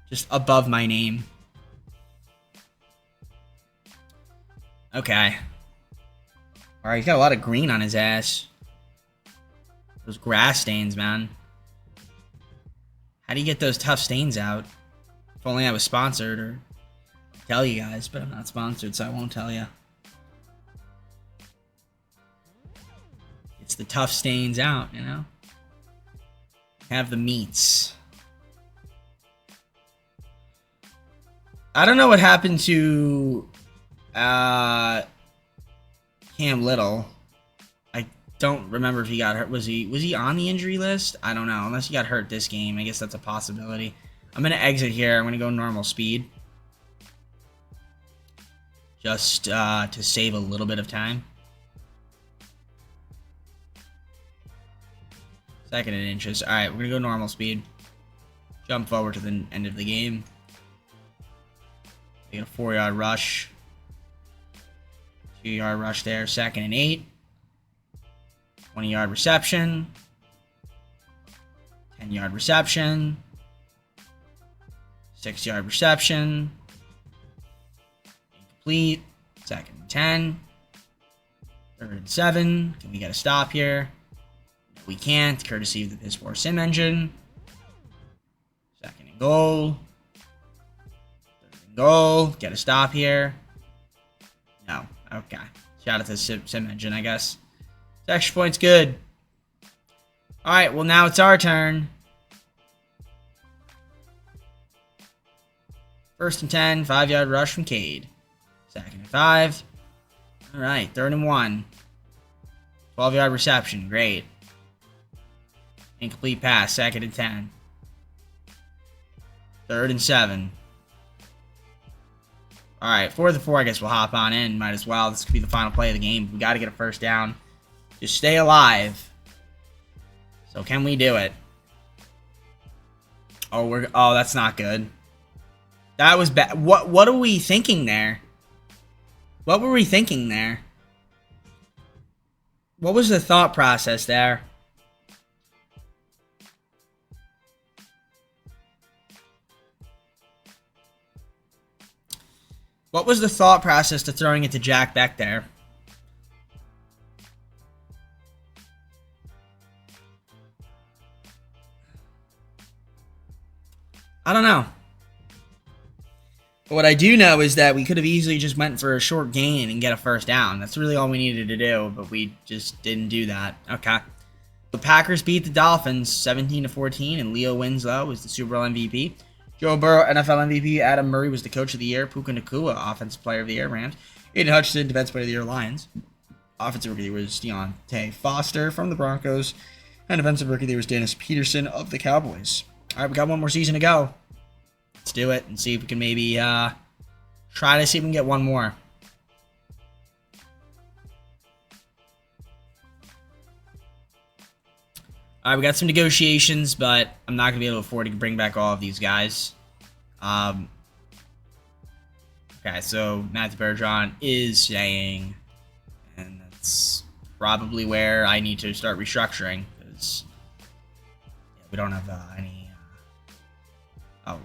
Speaker 2: Just above my name. Okay. Alright, he's got a lot of green on his ass. Those grass stains, man. How do you get those tough stains out? If only I was sponsored, or I'd tell you guys, but I'm not sponsored, so I won't tell you. It's the tough stains out, you know? Have the meats. I don't know what happened to Cam Little. I don't remember if he got hurt. Was he on the injury list? I don't know. Unless he got hurt this game. I guess that's a possibility. I'm going to exit here. I'm going to go normal speed. Just to save a little bit of time. 2nd and inches. Alright, we're going to go normal speed. Jump forward to the end of the game. We get a 4-yard rush. 2-yard rush there. 2nd and 8. 20-yard reception. 10-yard reception. 6-yard reception. Incomplete. 2nd and 10. 3rd and 7. Can we get a stop here? No, we can't, courtesy of the Piss Poor Sim engine. 2nd and goal. 3rd and goal. Get a stop here. No. Okay. Shout out to the Sim engine, I guess. Extra point's good. Alright, well now it's our turn. 1st and 10, 5-yard rush from Cade. 2nd and 5. Alright, 3rd and 1. 12-yard reception, great. Incomplete pass, 2nd and 10. 3rd and 7. All right, 4th and 4. I guess we'll hop on in. Might as well. This could be the final play of the game. We got to get a first down. Just stay alive. So can we do it? Oh, that's not good. That was bad. What are we thinking there? What were we thinking there? What was the thought process there? What was the thought process to throwing it to Jack back there? I don't know. But what I do know is that we could have easily just went for a short gain and get a first down. That's really all we needed to do, but we just didn't do that. Okay. The Packers beat the Dolphins 17-14, and Leo Winslow was the Super Bowl MVP. Joe Burrow, NFL MVP. Adam Murray was the Coach of the Year. Puka Nacua, Offensive Player of the Year, Rams. Aiden Hutchinson, Defensive Player of the Year, Lions. Offensive Rookie of the Year was Deontay Foster from the Broncos. And Defensive Rookie of the Year was Dennis Peterson of the Cowboys. All right, we got one more season to go. Let's do it and see if we can maybe try to see if we can get one more. All right, we got some negotiations, but I'm not going to be able to afford to bring back all of these guys. Okay, so Matthew Bergeron is staying, and that's probably where I need to start restructuring, because we don't have any...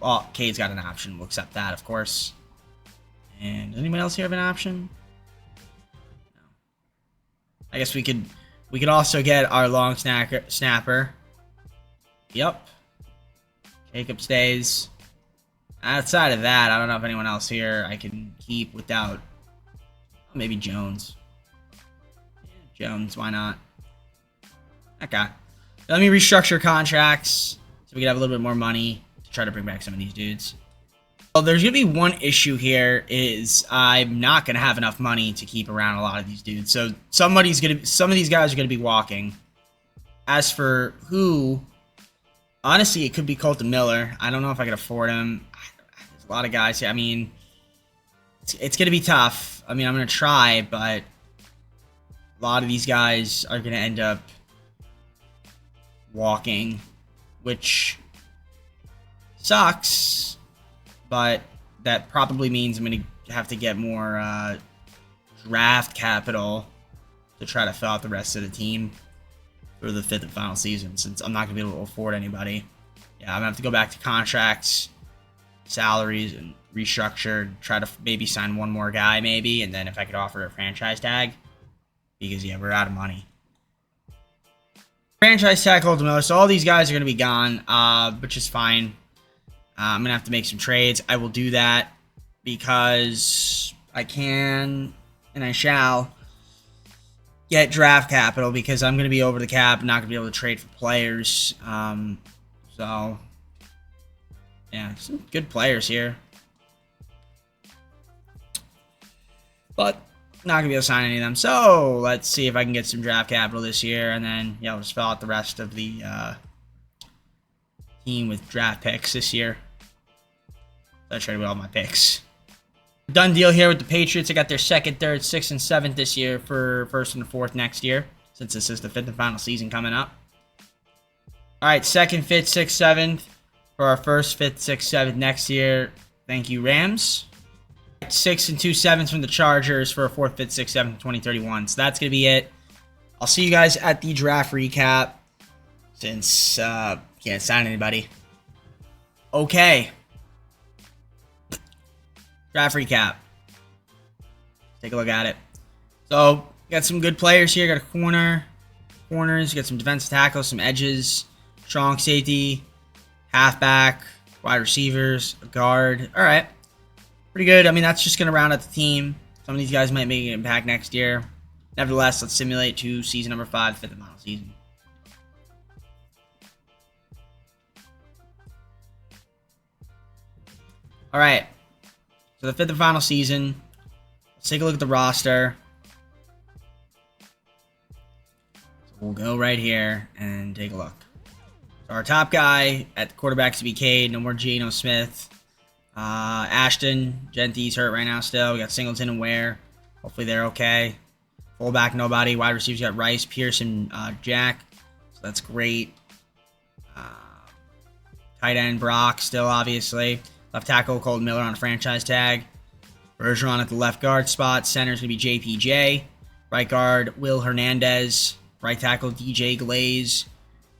Speaker 2: Oh, Cade's got an option. We'll accept that, of course. And does anyone else here have an option? No. I guess we could also get our long snapper. Yep. Jacob stays. Outside of that, I don't know if anyone else here I can keep without... Maybe Jones. Yeah, Jones, why not? Okay. Let me restructure contracts so we can have a little bit more money. Try to bring back some of these dudes. Well, there's gonna be one issue here, is I'm not gonna have enough money to keep around a lot of these dudes. So some of these guys are gonna be walking. As for who, honestly, it could be Colton Miller. I don't know if I can afford him. There's a lot of guys here. I mean, it's gonna be tough. I mean, I'm gonna try, but a lot of these guys are gonna end up walking, which sucks, but that probably means I'm going to have to get more draft capital to try to fill out the rest of the team for the 5th and final season, since I'm not going to be able to afford anybody. Yeah, I'm going to have to go back to contracts, salaries, and restructure, try to maybe sign one more guy, maybe, and then if I could offer a franchise tag, because, yeah, we're out of money. Franchise tag, Colton Miller, so all these guys are going to be gone, which is fine. I'm going to have to make some trades. I will do that because I can and I shall get draft capital, because I'm going to be over the cap and not going to be able to trade for players. So, yeah, some good players here. But not going to be able to sign any of them. So, let's see if I can get some draft capital this year. And then, yeah, we'll just fill out the rest of the team with draft picks this year. I traded with all my picks. Done deal here with the Patriots. I got their 2nd, 3rd, 6th, and 7th this year for 1st and 4th next year, since this is the 5th and final season coming up. All right, 2nd, 5th, 6th, 7th for our 1st, 5th, 6th, 7th next year. Thank you, Rams. 6 and 2 7ths from the Chargers for a 4th, 5th, 6th, 7th, 2031. So that's going to be it. I'll see you guys at the draft recap, since can't sign anybody. Okay. Draft recap. Take a look at it. So, got some good players here. Got a corners. Got some defensive tackles, some edges, strong safety, halfback, wide receivers, a guard. All right. Pretty good. I mean, that's just going to round out the team. Some of these guys might make an impact next year. Nevertheless, let's simulate to season number 5, 5th and final season. All right. So the 5th and final season. Let's take a look at the roster. So we'll go right here and take a look. So So our top guy at the quarterback to be Cade. No more Geno Smith. Ashton, Genty's hurt right now still. We got Singleton and Ware. Hopefully they're okay. Fullback, nobody. Wide receivers got Rice, Pearson, Jack. So that's great. Tight end, Brock, still obviously. Left tackle, Colton Miller on a franchise tag. Bergeron at the left guard spot. Center's going to be JPJ. Right guard, Will Hernandez. Right tackle, DJ Glaze.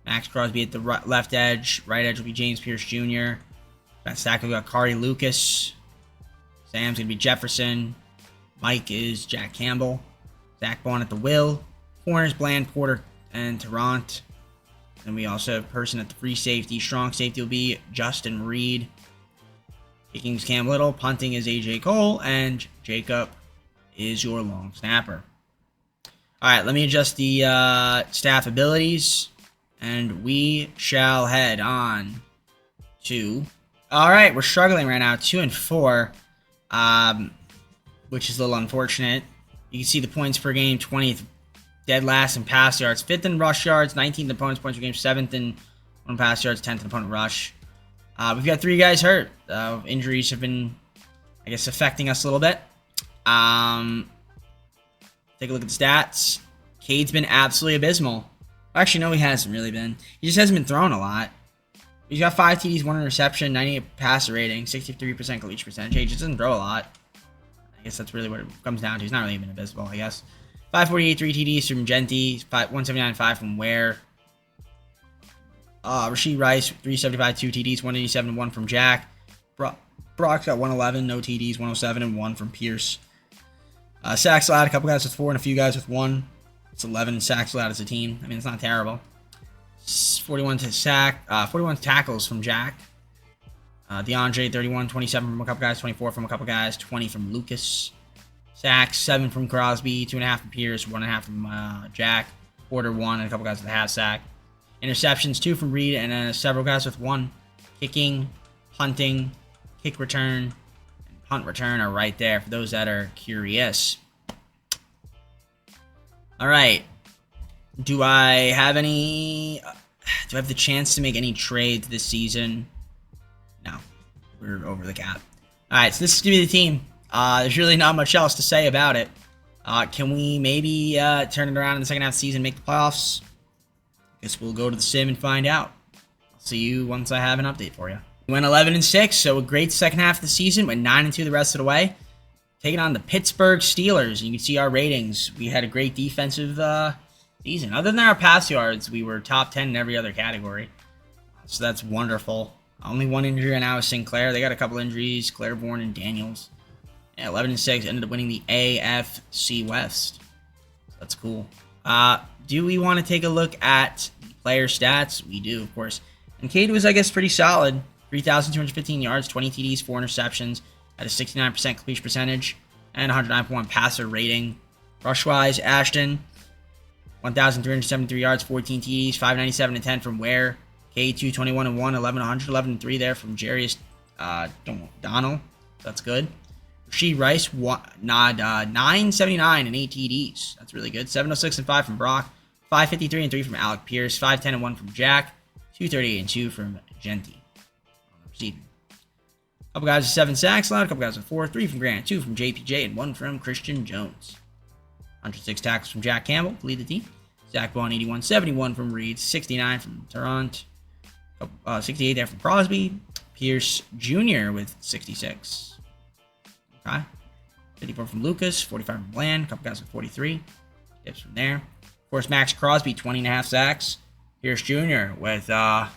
Speaker 2: Max Crosby at the left edge. Right edge will be James Pierce Jr. That tackle, we got Kari Lucas. Sam's going to be Jefferson. Mike is Jack Campbell. Zach Bond at the will. Corners, Bland, Porter, and Tarrant. And we also have person at the free safety. Strong safety will be Justin Reed. Kicking's Cam Little. Punting is AJ Cole. And Jacob is your long snapper. Alright, let me adjust the staff abilities. And we shall head on to... Alright, we're struggling right now. 2 and 4. Which is a little unfortunate. You can see the points per game. 20th dead last in pass yards. 5th in rush yards. 19th in opponent's points per game. 7th in pass yards. 10th in opponent rush. We've got 3 guys hurt. Injuries have been, I guess, affecting us a little bit. Take a look at the stats. Cade's been absolutely abysmal. Actually, no, he hasn't really been. He just hasn't been throwing a lot. He's got 5 TDs, 1 interception, 98 passer rating, 63% completion percentage. He just doesn't throw a lot. I guess that's really what it comes down to. He's not really even abysmal, I guess. 548, 3 TDs from Genty, 179, 5 from Ware. Rasheed Rice, 375, 2 TDs, 187, 1 from Jack. Brock's got 111, no TDs, 107, and 1 from Pierce. Sacks allowed, a couple guys with 4 and a few guys with 1. It's 11 sacks allowed as a team. I mean, it's not terrible. 41 tackles from Jack. DeAndre, 31, 27 from a couple guys, 24 from a couple guys, 20 from Lucas. Sacks, 7 from Crosby, 2.5 from Pierce, 1.5 from Jack. Porter, 1, and a couple guys with a half sack. Interceptions, 2 from Reed, and several guys with 1. Kicking, punting, kick return, and punt return are right there for those that are curious. All right. Do I have the chance to make any trades this season? No. We're over the cap. All right, so this is going to be the team. There's really not much else to say about it. Can we maybe turn it around in the second half of the season, make the playoffs? Guess we'll go to the sim and find out. I'll see you once I have an update for you. We went 11-6, so a great second half of the season. Went 9-2 the rest of the way. Taking on the Pittsburgh Steelers. You can see our ratings. We had a great defensive season. Other than our pass yards, we were top 10 in every other category. So that's wonderful. Only 1 injury right now is Sinclair. They got a couple injuries, Claiborne and Daniels. Yeah, 11-6, ended up winning the AFC West. So that's cool. Do we want to take a look at the player stats? We do, of course. And Cade was, I guess, pretty solid. 3,215 yards, 20 TDs, 4 interceptions, at a 69% completion percentage, and 109.1 passer rating. Rush-wise, Ashton, 1,373 yards, 14 TDs, 597 and 10 from Ware. Cade, 221 and 1, 11 and 3 there from Jarius Donald. That's good. Rasheed Rice, 979 and 8 TDs. That's really good. 706 and 5 from Brock. 553 and 3 from Alec Pierce. 510 and 1 from Jack. 238 and 2 from Genty. Receiving. A couple guys with 7 sacks allowed. A couple guys with 4. 3 from Grant. 2 from JPJ. And 1 from Christian Jones. 106 tackles from Jack Campbell to lead the team. Zach Bond, 81. 71 from Reed. 69 from Tarrant. 68 there from Crosby. Pierce Jr. with 66. Okay. 54 from Lucas, 45 from Bland, a couple guys with 43. Dips from there. Of course, Max Crosby, 20.5 sacks. Pierce Jr. with 12.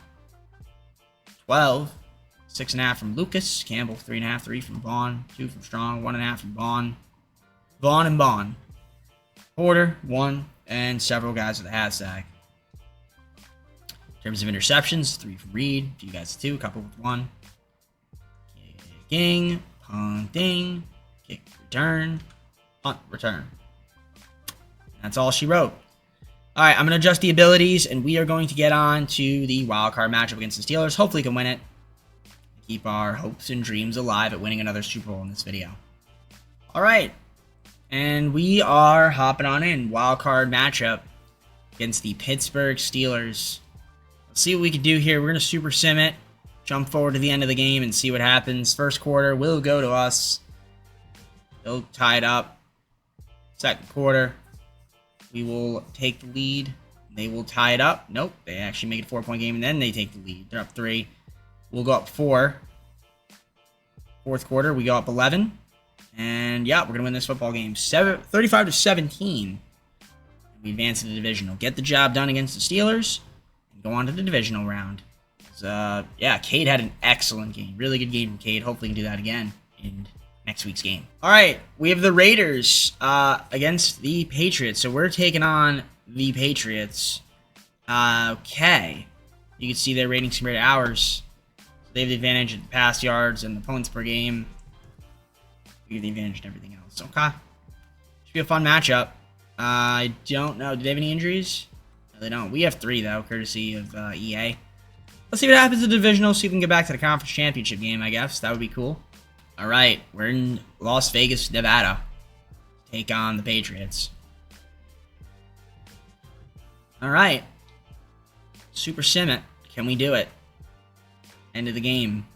Speaker 2: 6.5 from Lucas. Campbell, 3.5, 3 from Vaughn. 2 from Strong, 1.5 from Vaughn. Vaughn and Vaughn. Porter, 1, and several guys with a half sack. In terms of interceptions, 3 from Reed, a few guys with 2, a couple with 1. Kicking. Punting, kick return, punt return. That's all she wrote. All right, I'm going to adjust the abilities, and we are going to get on to the wildcard matchup against the Steelers. Hopefully, we can win it. Keep our hopes and dreams alive at winning another Super Bowl in this video. All right, and we are hopping on in. Wildcard matchup against the Pittsburgh Steelers. see what we can do here. We're going to super sim it. Jump forward to the end of the game and see what happens. First quarter will go to us. They'll tie it up. Second quarter, we will take the lead. They will tie it up. Nope, they actually make it a 4-point game, and then they take the lead. They're up 3. We'll go up 4. Fourth quarter, we go up 11. And, yeah, we're going to win this football game. 35-17. We advance to the divisional. Get the job done against the Steelers and go on to the divisional round. Yeah, Cade had an excellent game. Really good game from Cade. Hopefully he can do that again in next week's game. All right, we have the Raiders against the Patriots. So we're taking on the Patriots. Okay. You can see their ratings compared to ours. They have the advantage of the pass yards and the points per game. We have the advantage in everything else. Okay. Should be a fun matchup. I don't know. Do they have any injuries? No, they don't. We have 3, though, courtesy of EA. Let's see what happens in the divisional. See if we can get back to the conference championship game, I guess. That would be cool. All right. We're in Las Vegas, Nevada. Take on the Patriots. All right. Super sim it. Can we do it? End of the game.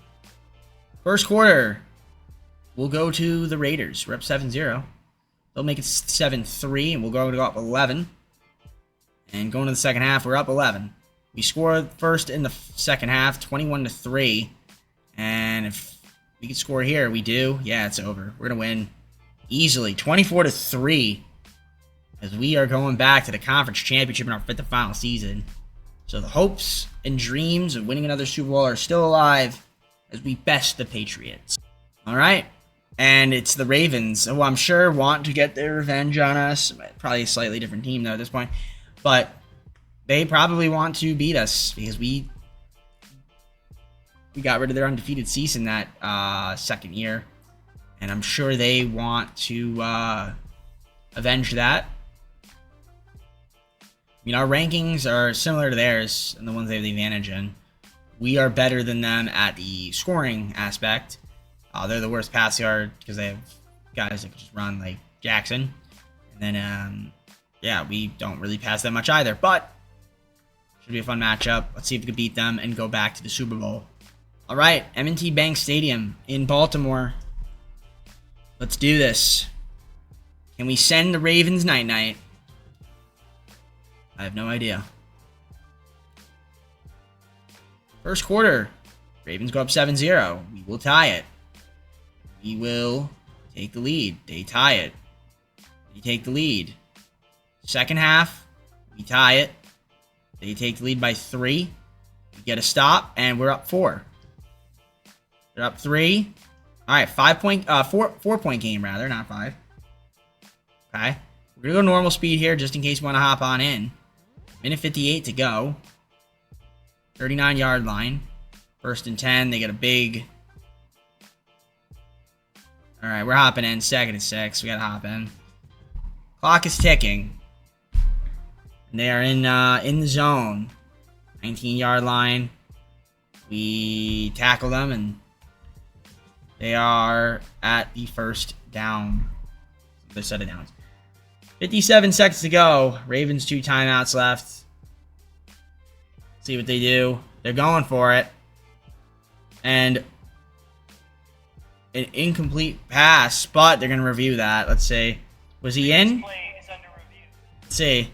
Speaker 2: First quarter. We'll go to the Raiders. We're up 7-0. They'll make it 7-3, and we'll go up 11. And going to the second half, we're up 11. We score first in the second half, 21-3. And if we can score here, we do. Yeah, it's over. We're going to win easily, 24-3. As we are going back to the conference championship in our 5th and final season. So the hopes and dreams of winning another Super Bowl are still alive as we best the Patriots. All right. And it's the Ravens, who I'm sure want to get their revenge on us. Probably a slightly different team, though, at this point. But they probably want to beat us because we got rid of their undefeated season that second year. And I'm sure they want to avenge that. I mean, our rankings are similar to theirs and the ones they have the advantage in. We are better than them at the scoring aspect. They're the worst pass yard because they have guys that can just run like Jackson. And then, yeah, we don't really pass that much either. But should be a fun matchup. Let's see if we can beat them and go back to the Super Bowl. All right, M&T Bank Stadium in Baltimore. Let's do this. Can we send the Ravens night-night? I have no idea. First quarter. Ravens go up 7-0. We will tie it. We will take the lead. They tie it. They take the lead. Second half. We tie it. They take the lead by 3. We get a stop, and we're up 4. They're up 3. All right, 4-point game, rather, not 5. Okay. We're going to go normal speed here just in case we want to hop on in. Minute 58 to go. 39-yard line. First and 10. They get a big... All right, we're hopping in. Second and 6. We got to hop in. Clock is ticking. And they are in the zone. 19-yard line. We tackle them, and they are at the first down. The set of downs. 57 seconds to go. Ravens 2 timeouts left. See what they do. They're going for it. And an incomplete pass, but they're going to review that. Let's see. Was he in? Let's see.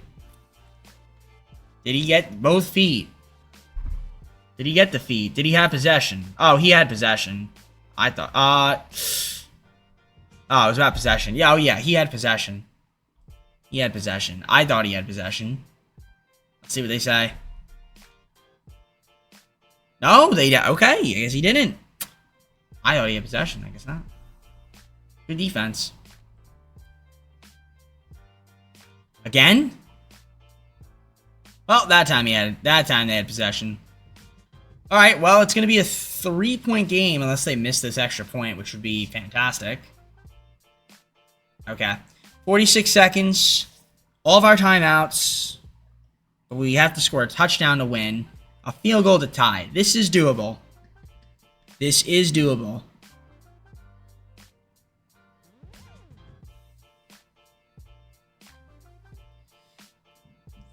Speaker 2: Did he get both feet? Did he get the feet? Did he have possession? Oh, he had possession. I thought. Oh, it was about possession. Yeah, oh yeah, he had possession. He had possession. I thought he had possession. Let's see what they say. No, they... Okay, I guess he didn't. I thought he had possession. I guess not. Good defense. Again? Well, that time they had possession. All right, well, it's going to be a 3-point game unless they miss this extra point, which would be fantastic. Okay. 46 seconds. All of our timeouts. We have to score a touchdown to win. A field goal to tie. This is doable. This is doable.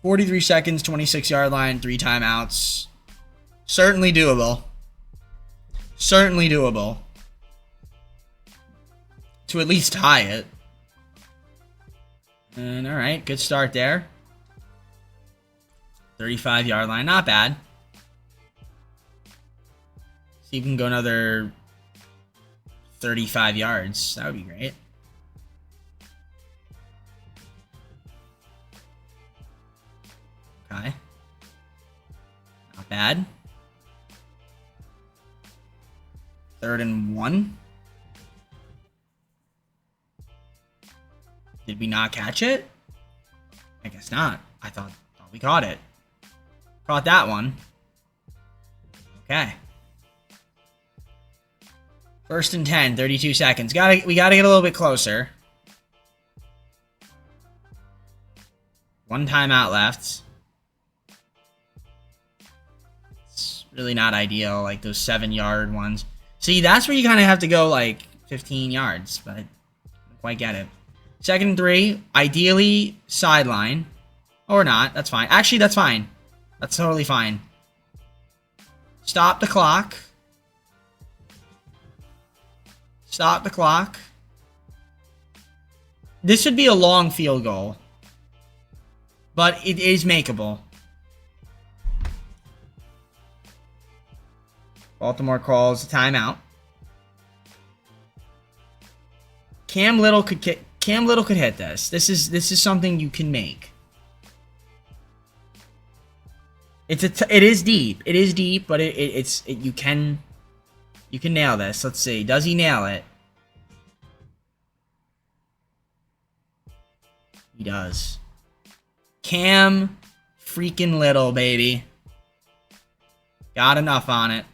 Speaker 2: ...43 seconds, 26-yard line, 3 timeouts. Certainly doable. Certainly doable. To at least tie it. And alright, good start there. 35-yard line, not bad. See if we can go another 35 yards. That would be great. Okay. Not bad. 3rd and 1. Did we not catch it? I guess not. I thought we caught it. Caught that one. Okay. 1st and 10, 32 seconds. We gotta get a little bit closer. 1 timeout left. It's really not ideal, like those 7-yard ones. See, that's where you kind of have to go like 15 yards, but I don't quite get it. 2nd and 3, ideally sideline. Or not, that's fine. Actually, that's fine. That's totally fine. Stop the clock. Stop the clock. This would be a long field goal. But it is makeable. Baltimore calls a timeout. Cam Little could hit this. This is something you can make. It is deep. It is deep, but you can nail this. Let's see. Does he nail it? He does. Cam freaking Little, baby. Got enough on it.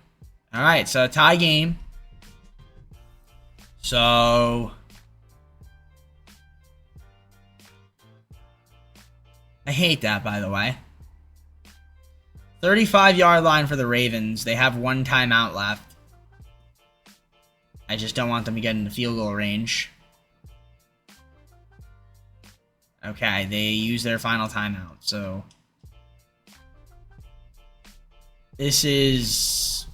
Speaker 2: All right, so a tie game. So I hate that, by the way. 35-yard line for the Ravens. They have 1 timeout left. I just don't want them to get into field goal range. Okay, they use their final timeout, so this is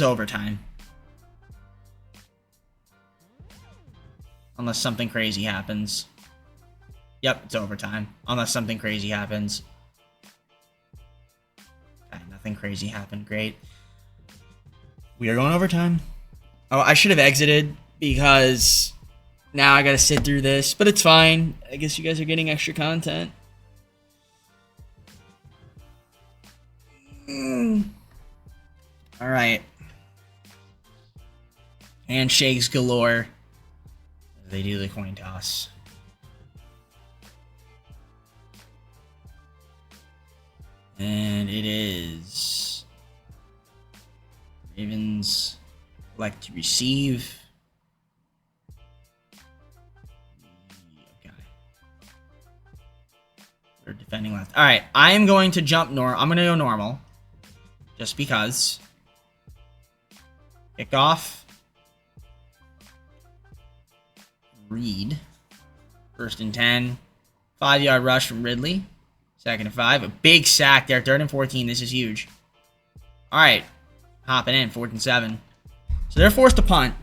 Speaker 2: overtime. Unless something crazy happens. Yep, it's overtime. Unless something crazy happens. Okay, nothing crazy happened. Great. We are going overtime. Oh, I should have exited because now I gotta sit through this, but it's fine. I guess you guys are getting extra content. All right. Handshakes galore. They do the coin toss. And it is Ravens elect to receive. Okay. They're defending left. All right, I am going to jump I'm going to go normal, just because. Kickoff. Reed. 1st and 10. 5-yard rush from Ridley. 2nd and 5. A big sack there. 3rd and 14. This is huge. All right. Hopping in. 4th and 7. So they're forced to punt.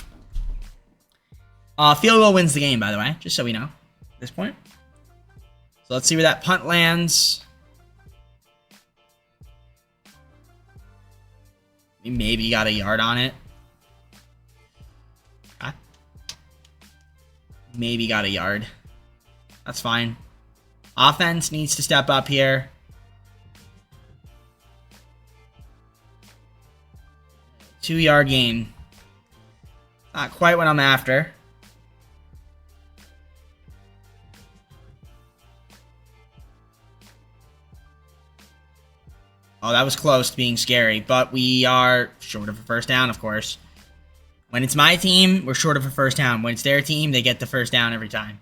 Speaker 2: Field goal wins the game, by the way. Just so we know at this point. So let's see where that punt lands. We maybe got a yard on it. Maybe got a yard. That's fine. Offense needs to step up here. Two-yard gain. Not quite what I'm after. Oh, that was close to being scary, but we are short of a first down, of course. When it's my team, we're short of a first down. When it's their team, they get the first down every time.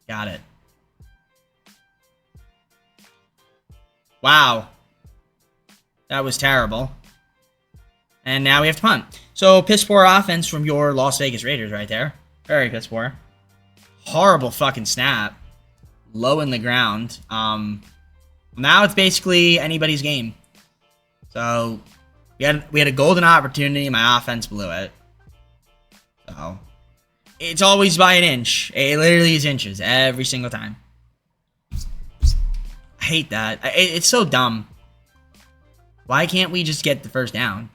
Speaker 2: Got it. Wow. That was terrible. And now we have to punt. So, piss poor offense from your Las Vegas Raiders right there. Very piss poor. Horrible fucking snap. Low in the ground. Now it's basically anybody's game. So we had a golden opportunity, and my offense blew it. So it's always by an inch. It literally is inches every single time. I hate that. It's so dumb. Why can't we just get the first down?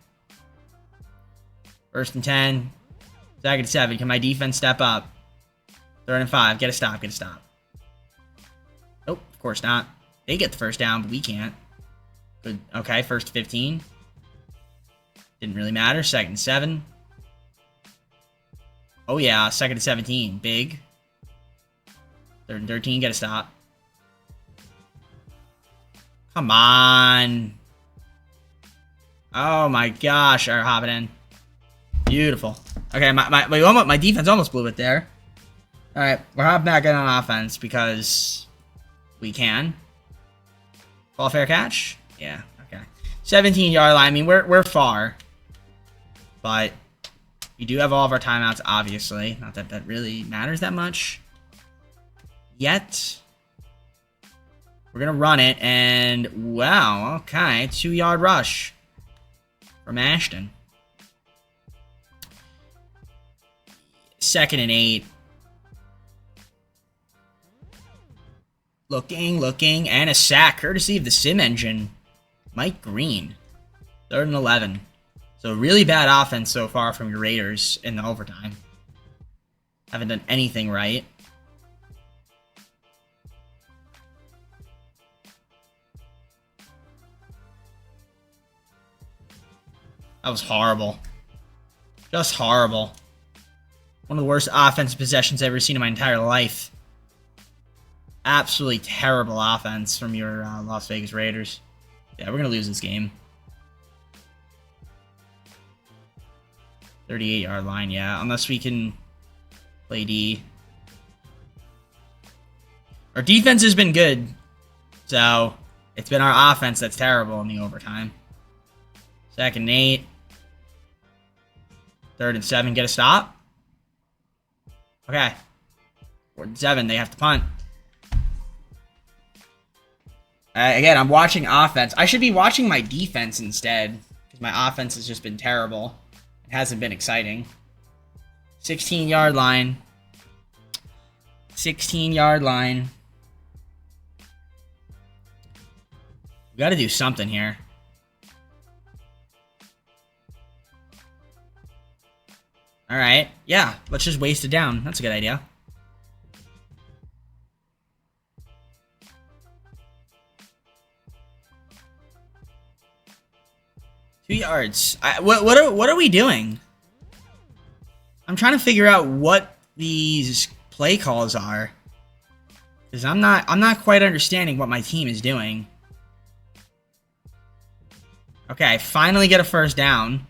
Speaker 2: First and 10. Second and 7. Can my defense step up? Third and 5. Get a stop. Get a stop. Nope, of course not. They get the first down, but we can't. Good. Okay, first 15. Didn't really matter. Second and 7. Oh yeah, second and 17. Big. Third and 13. Get a stop. Come on. Oh my gosh, are hopping in. Beautiful. Okay, my defense almost blew it there. Alright, we're hopping back in on offense because we can. Ball fair catch? Yeah, okay. 17-yard line. I mean, we're far. But we do have all of our timeouts, obviously. Not that that really matters that much. Yet. We're going to run it, and wow, okay. 2-yard rush from Ashton. Second and 8. Looking, and a sack, courtesy of the sim engine. Mike Green. Third and 11. So really bad offense so far from your Raiders in the overtime. Haven't done anything right. That was horrible. Just horrible. One of the worst offensive possessions I've ever seen in my entire life. Absolutely terrible offense from your Las Vegas Raiders. Yeah, we're going to lose this game. 38-yard line, yeah. Unless we can play D. Our defense has been good. So, it's been our offense that's terrible in the overtime. Second and 8. Third and 7. Get a stop. Okay. Fourth and 7. They have to punt. Again, I'm watching offense. I should be watching my defense instead. Because my offense has just been terrible. It hasn't been exciting. 16-yard line. 16-yard line. We got to do something here. Alright. Yeah, let's just waste it down. That's a good idea. Two yards. What are we doing? I'm trying to figure out what these play calls are. Because I'm not quite understanding what my team is doing. Okay, finally get a first down.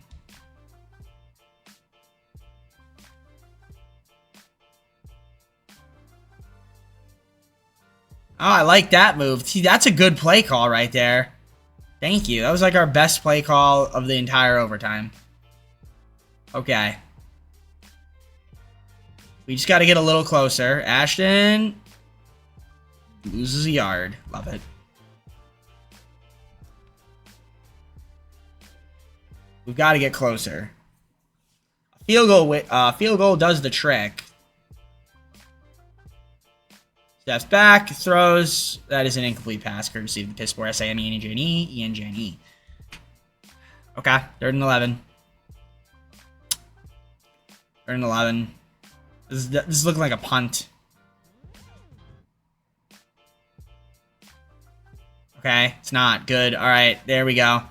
Speaker 2: Oh, I like that move. See, that's a good play call right there. Thank you. That was like our best play call of the entire overtime. Okay. We just got to get a little closer. Ashton loses a yard. Love it. We've got to get closer. Field goal does the trick. Steps back, throws. That is an incomplete pass, courtesy of the piss poor SAMENJNE. Okay, third and 11. Third and 11. This is looking like a punt. Okay, it's not good. All right, there we go.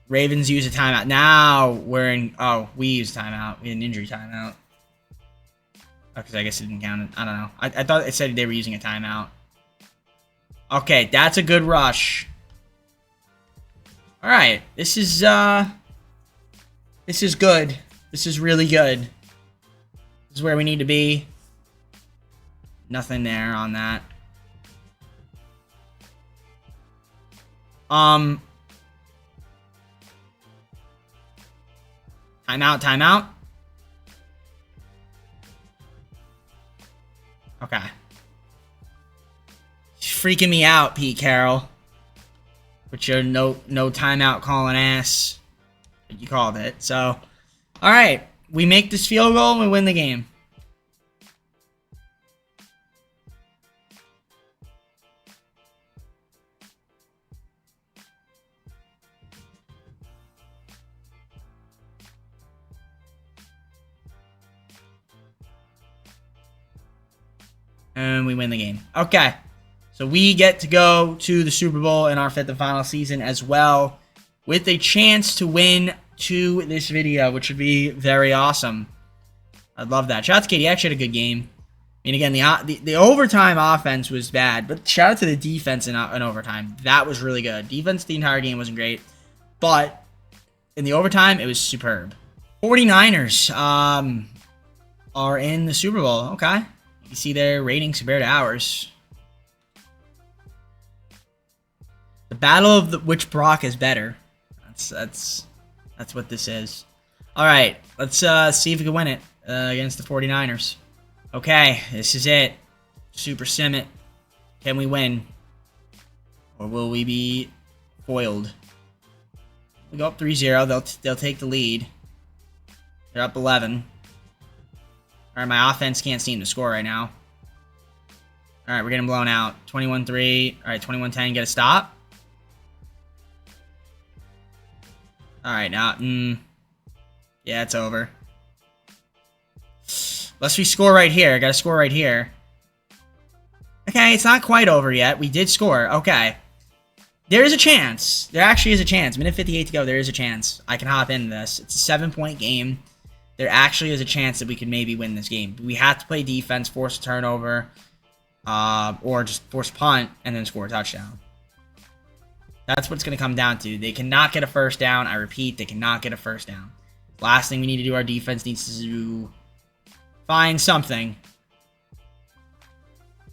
Speaker 2: Ravens use a timeout. Now we're in. Oh, we use timeout. We had an injury timeout. Because I guess it didn't count. I don't know. I thought it said they were using a timeout. Okay, that's a good rush. Alright. This is good. This is really good. This is where we need to be. Nothing there on that. Timeout. Okay. She's freaking me out, Pete Carroll.
Speaker 1: But you're no timeout calling ass. But you called it. So, all right. We make this field goal and we win the game. And we win the game. Okay. So we get to go to the Super Bowl in our 5th and final season as well, with a chance to win to this video, which would be very awesome. I'd love that. Shout out to Katie. Actually had a good game. I mean, again, the overtime offense was bad, but shout out to the defense in overtime. That was really good. Defense the entire game wasn't great, but in the overtime, it was superb. 49ers are in the Super Bowl. Okay. You can see their ratings compared to ours. The battle of which Brock is better. That's what this is. All right, let's see if we can win it against the 49ers. Okay, this is it. Super sim it. Can we win? Or will we be foiled? We go up 3-0. They'll take the lead. They're up 11. All right, my offense can't seem to score right now. All right, we're getting blown out. 21-3. All right, 21-10. Get a stop. All right, now, yeah, it's over. Unless we score right here. Got to score right here. Okay, it's not quite over yet. We did score. Okay. There is a chance. There actually is a chance. Minute 58 to go. There is a chance. I can hop into this. It's a 7-point game. There actually is a chance that we could maybe win this game. We have to play defense, force a turnover, or just force a punt, and then score a touchdown. That's what it's going to come down to. They cannot get a first down. I repeat, they cannot get a first down. Last thing we need to do, our defense needs to find something.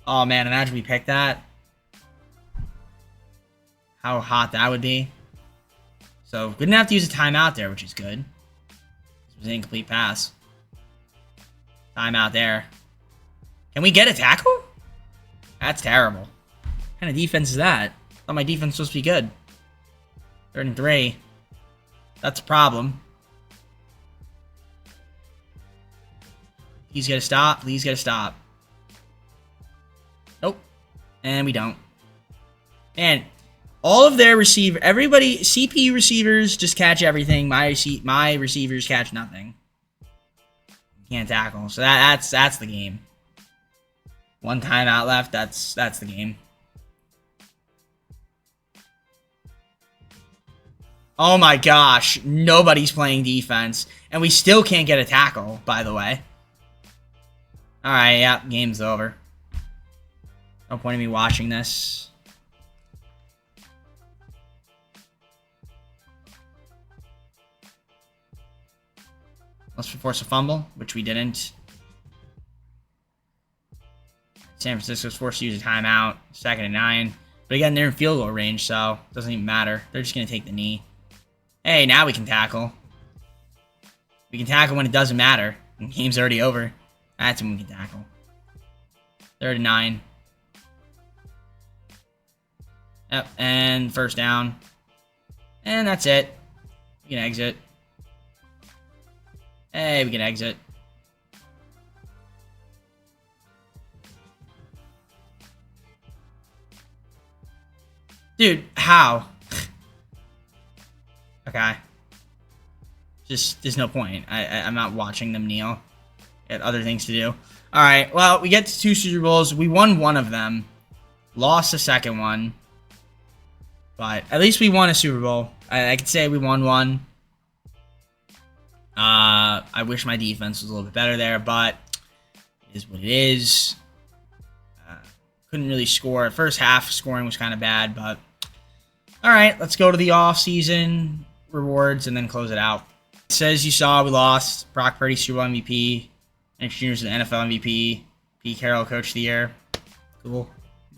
Speaker 1: Oh, man, imagine we picked that. How hot that would be. So, we didn't have to use a timeout there, which is good. It was an incomplete pass. Timeout there. Can we get a tackle? That's terrible. What kind of defense is that? I thought my defense was supposed to be good. 3rd and 3. That's a problem. Please get a stop. Please get a stop. Nope. And we don't. And all of their everybody, CP receivers just catch everything. My receivers catch nothing. Can't tackle. So that's the game. One timeout left. That's the game. Oh my gosh, nobody's playing defense. And we still can't get a tackle, by the way. Alright, yeah, game's over. No point in me watching this. Unless we force a fumble, which we didn't. San Francisco's forced to use a timeout. 2nd and 9. But again, they're in field goal range, so it doesn't even matter. They're just going to take the knee. Hey, now we can tackle. We can tackle when it doesn't matter. The game's already over. That's when we can tackle. 3rd and 9. Yep, and first down. And that's it. We can exit. Hey, we can exit. Dude, how? Okay. Just, there's no point. I'm not watching them kneel. I got other things to do. Alright, well, we get to 2 Super Bowls. We won one of them. Lost the second one. But at least we won a Super Bowl. I could say we won one. I wish my defense was a little bit better there, but it is what it is. Couldn't really score. First half scoring was kind of bad, but alright, let's go to the off-season rewards and then close it out. It says you saw we lost. Brock Purdy, Super Bowl MVP. Next year's the NFL MVP. Pete Carroll, Coach of the Year. Cool.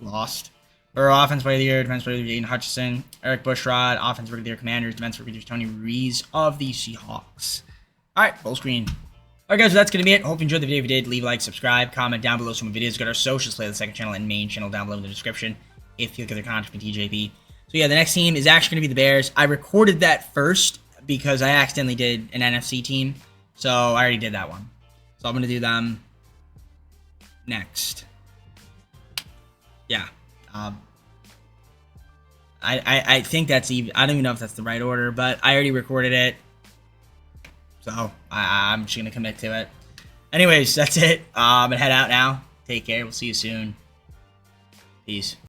Speaker 1: Lost. Burrow, Offense Player of the Year. Defense Player of the Year, Aiden Hutchinson. Eric Bushrod, Offense Rookie of the Year, Commanders. Defense Rookie of the Year, Tony Rees of the Seahawks. Alright, full screen. Alright guys, so that's going to be it. Hope you enjoyed the video. If you did, leave a like, subscribe, comment down below some videos. Got our socials, play the second channel and main channel down below in the description if you look at their content from TJP. So yeah, the next team is actually going to be the Bears. I recorded that first because I accidentally did an NFC team. So I already did that one. So I'm going to do them next. Yeah. I think that's even. I don't even know if that's the right order, but I already recorded it. So I'm just going to commit to it. Anyways, that's it. I'm going to head out now. Take care. We'll see you soon. Peace.